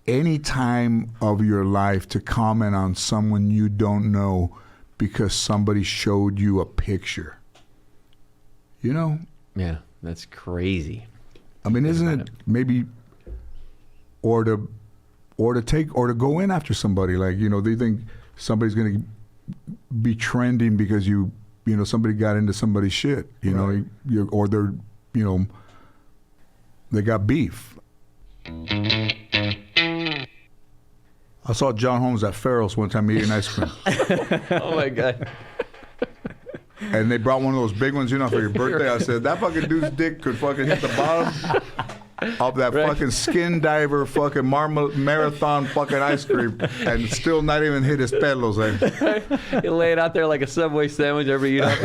any time of your life to comment on someone you don't know because somebody showed you a picture. You know? Yeah, that's crazy. I mean, isn't it maybe, or to go in after somebody, like, you know, they think somebody's going to be trending because you know, somebody got into somebody's shit, you know, or they're, you know, they got beef. I saw John Holmes at Farrell's one time eating ice cream. Oh my God. And they brought one of those big ones, you know, for your birthday. I said, that fucking dude's dick could fucking hit the bottom of that fucking skin diver fucking marathon fucking ice cream and still not even hit his pelos. You lay it out there like a Subway sandwich every eat up.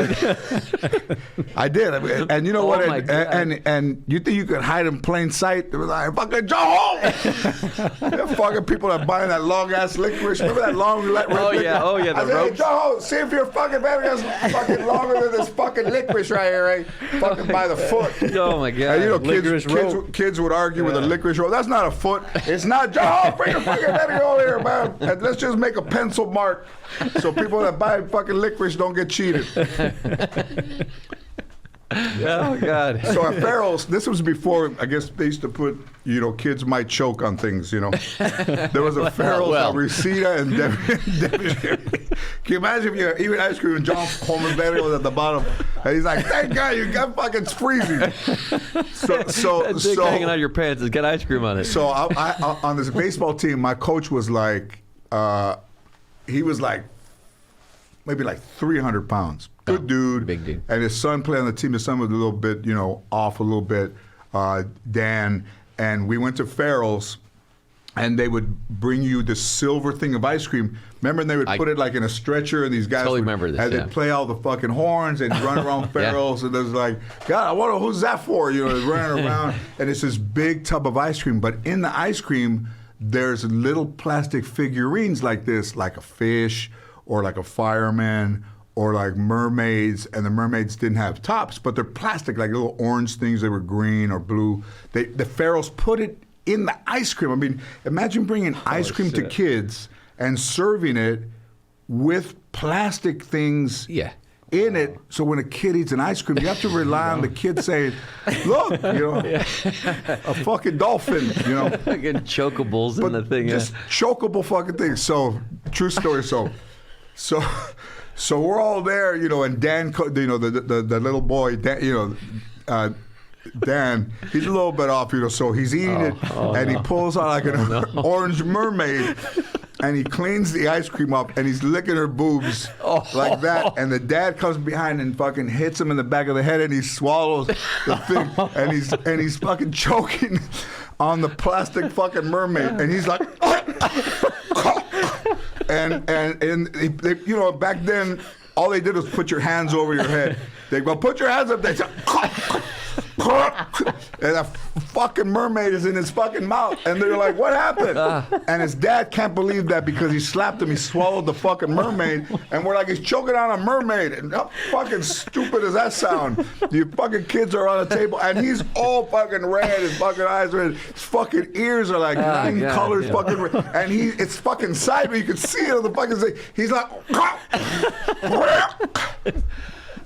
I did. And you know what? my God. And you think you could hide in plain sight? It was like, fucking Joe! The fucking people that buying that long-ass licorice. Remember that long licorice? Oh, yeah, I the said, ropes. hey, Joe, see if your fucking baby is fucking longer than this fucking licorice right here, right? Fucking by the foot. Oh, my God. And you know, Licorice rope. kids would argue with a licorice rope. That's not a foot. It's not, Joe, bring your fucking baby over here, man. And let's just make a pencil mark so people that buy fucking licorice don't get cheated. Oh, God. So at Farrell's, this was before, I guess they used to put, you know, kids might choke on things, you know. There was a Farrell's at Reseda and Devonshire. Can you imagine if you eat ice cream and John Coleman was at the bottom? And he's like, thank God, you got fucking freezing. That dick hanging out of your pants has got ice cream on it. So I on this baseball team, my coach was like, he was like, maybe like 300 pounds. Good dude. Big dude. And his son played on the team. His son was a little bit, you know, off a little bit, Dan. And we went to Farrell's, and they would bring you the silver thing of ice cream. Remember, and they would put it like in a stretcher, and these guys totally would, remember this, and they'd play all the fucking horns and run around Farrell's, and there's like, God, I wonder who's that for? You know, running around, and it's this big tub of ice cream. But in the ice cream, there's little plastic figurines like this, like a fish or like a fireman or like mermaids, and the mermaids didn't have tops, but they're plastic, like little orange things. They were green or blue. The Farrells put it in the ice cream. I mean, imagine bringing ice cream to kids and serving it with plastic things in it. So when a kid eats an ice cream, you have to rely on the kid saying, look, you know, a fucking dolphin, you know. Fucking chokables in the thing. Just chokeable fucking things. So, true story. So we're all there, you know, and Dan, you know, the little boy, Dan, you know, Dan, he's a little bit off, you know, so he's eating it, and he pulls out like an orange mermaid, and he cleans the ice cream up, and he's licking her boobs like that, and the dad comes behind and fucking hits him in the back of the head, and he swallows the thing, and he's fucking choking on the plastic fucking mermaid, and he's like, and they, you know, back then, all they did was put your hands over your head. They go, put your hands up. They say, and a fucking mermaid is in his fucking mouth. And they're like, what happened? And his dad can't believe that because he slapped him. He swallowed the fucking mermaid. And we're like, he's choking on a mermaid. And how fucking stupid does that sound? You fucking kids are on a table. And he's all fucking red. His fucking eyes are red. His fucking ears are like 9 colors fucking red. And it's fucking sideways. You can see it on the fucking thing. He's like...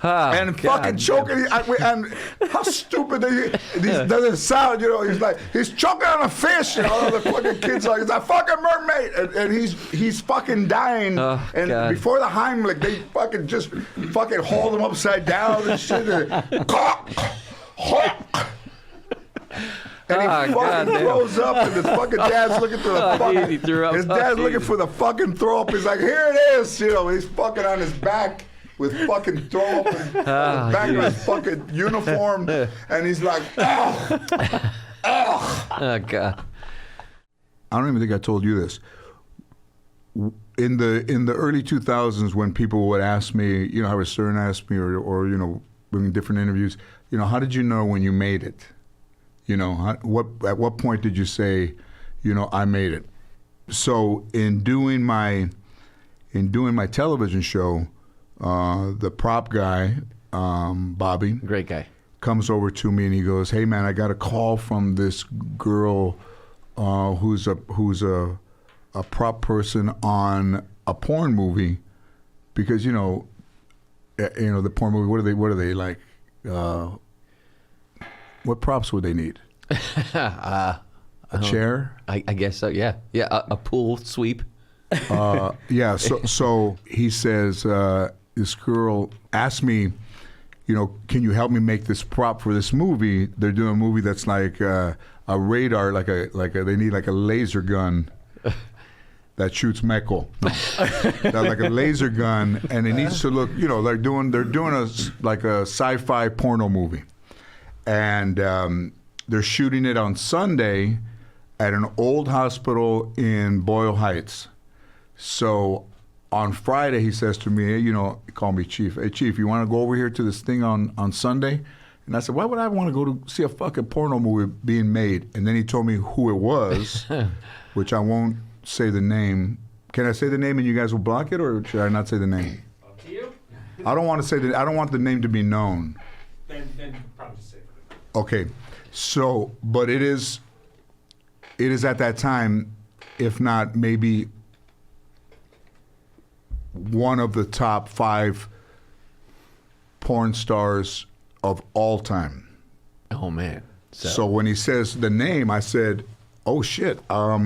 and fucking choking, and how stupid doesn't sound, you know? He's choking on a fish, and all the fucking kids are like, it's a fucking mermaid, and he's fucking dying. And before the Heimlich, they fucking just fucking hold him upside down and shit. And he fucking throws up, and his fucking dad's looking for the fucking. He threw up. His dad's looking for the fucking throw up. He's like, here it is, you know. He's fucking on his back with fucking throw up in the back of his fucking uniform, and he's like, oh, Oh, God. I don't even think I told you this. In the early 2000s, when people would ask me, you know, Howard Stern asked me, or you know, in different interviews, you know, how did you know when you made it? You know, at what point did you say, you know, I made it? So in doing my television show, the prop guy, Bobby, Great guy, comes over to me and he goes, "Hey man, I got a call from this girl who's a prop person on a porn movie, because you know the porn movie. What are they like? What props would they need? A chair? I guess so. Yeah. A pool sweep. Yeah. So he says, this girl asked me, you know, can you help me make this prop for this movie? They're doing a movie that's like a radar, like they need like a laser gun that shoots metal. No. That's like a laser gun, and it needs to look, you know, they're doing a like a sci-fi porno movie, and they're shooting it on Sunday at an old hospital in Boyle Heights. So on Friday, he says to me, hey, he called me Chief. Hey, Chief, you want to go over here to this thing on Sunday? And I said, why would I want to go to see a fucking porno movie being made? And then he told me who it was, which I won't say the name. Can I say the name and you guys will block it, or should I not say the name? Up to you. I don't want to say I don't want the name to be known. Then probably just say it. Okay, so but it is at that time, if not maybe one of the top 5 porn stars of all time. Oh man. So when he says the name, I said, "Oh shit! I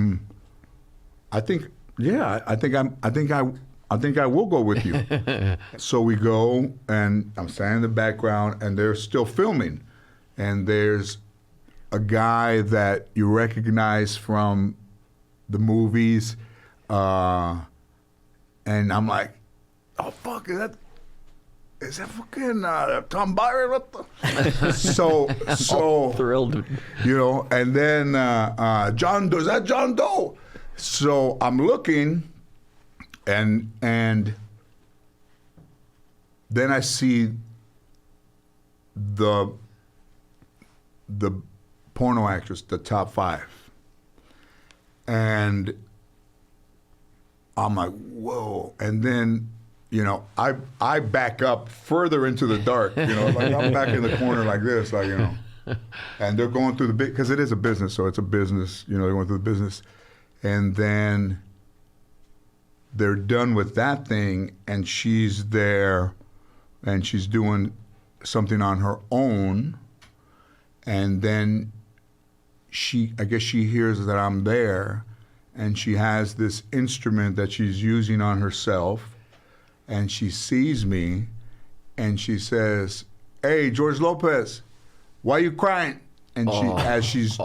think I will go with you." So we go, and I'm standing in the background, and they're still filming, and there's a guy that you recognize from the movies, and I'm like, "Oh fuck, is that fucking Tom Byron?" What the? so Thrilled. And then John Doe, is that John Doe? So I'm looking, and then I see the porno actress, the top 5, and I'm like, whoa. And then I back up further into the dark, like I'm back in the corner like this, and they're going through because it is a business, so it's a business, they're going through the business. And then they're done with that thing, and she's there, and she's doing something on her own, and then I guess she hears that I'm there, and she has this instrument that she's using on herself, and she sees me, and she says, "Hey, George Lopez, why you crying?" And as she's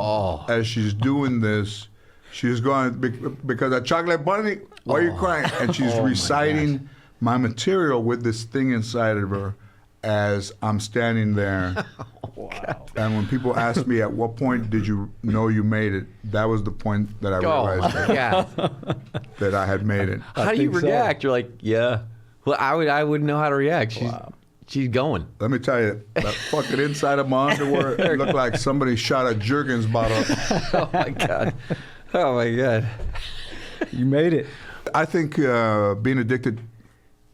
doing this, she's going, "Because of chocolate bunny, why are you crying?" And she's reciting my material with this thing inside of her as I'm standing there. Wow. And when people ask me, at what point did you know you made it, that was the point that I realized that I had made it. How do you think so. react? You're like, yeah. Well, I wouldn't know how to react. She's going. Let me tell you, that fucking inside of my underwear, it looked like somebody shot a Jergens bottle. Oh my God. Oh my God. You made it. I think being addicted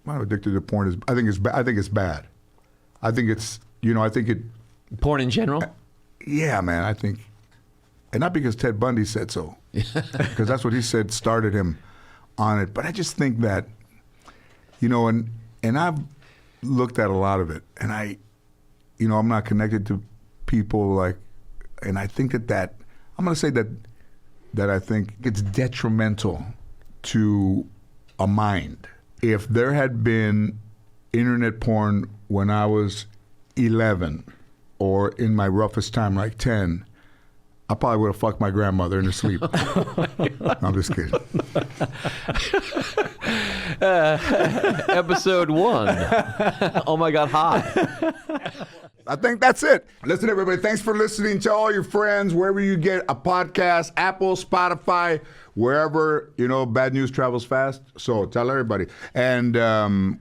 to porn is. I think it's bad. I think it's. I think it. Porn in general. Yeah, man. I think, and not because Ted Bundy said so, because that's what he said started him on it. But I just think that, and I've looked at a lot of it, and I'm not connected to people and I think that I'm going to say that I think it's detrimental to a mind. If there had been internet porn when I was 11 or in my roughest time, like 10, I probably would have fucked my grandmother in her sleep. No, I'm just kidding. Episode 1. Oh my God, hot. I think that's it. Listen, everybody, thanks for listening. Tell all your friends, wherever you get a podcast, Apple, Spotify, wherever, bad news travels fast. So tell everybody. And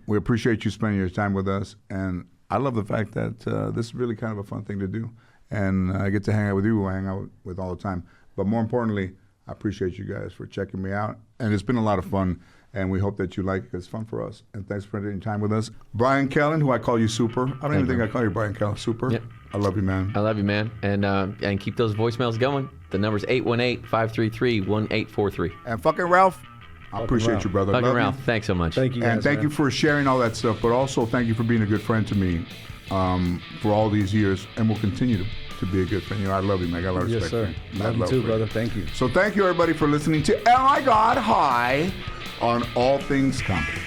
we appreciate you spending your time with us. And I love the fact that this is really kind of a fun thing to do. And I get to hang out with you, who I hang out with all the time. But more importantly, I appreciate you guys for checking me out. And it's been a lot of fun. And we hope that you like it. It's fun for us. And thanks for spending time with us. Bryan Kellen, who I call you Super. I don't even think I call you Bryan Kellen. Super. Yep. I love you, man. I love you, man. And keep those voicemails going. The number's 818-533-1843. And fucking Ralph, I appreciate you, brother. Fucking Love Ralph, you. thanks so much. Thank you, guys, And thank man. you for sharing all that stuff, but also thank you for being a good friend to me for all these years, and will continue to be a good friend. I love you, man. I got a lot of Yes, respect sir. for you. Love you too, brother. Thank you. So thank you, everybody, for listening to Oh My God High on All Things Comedy.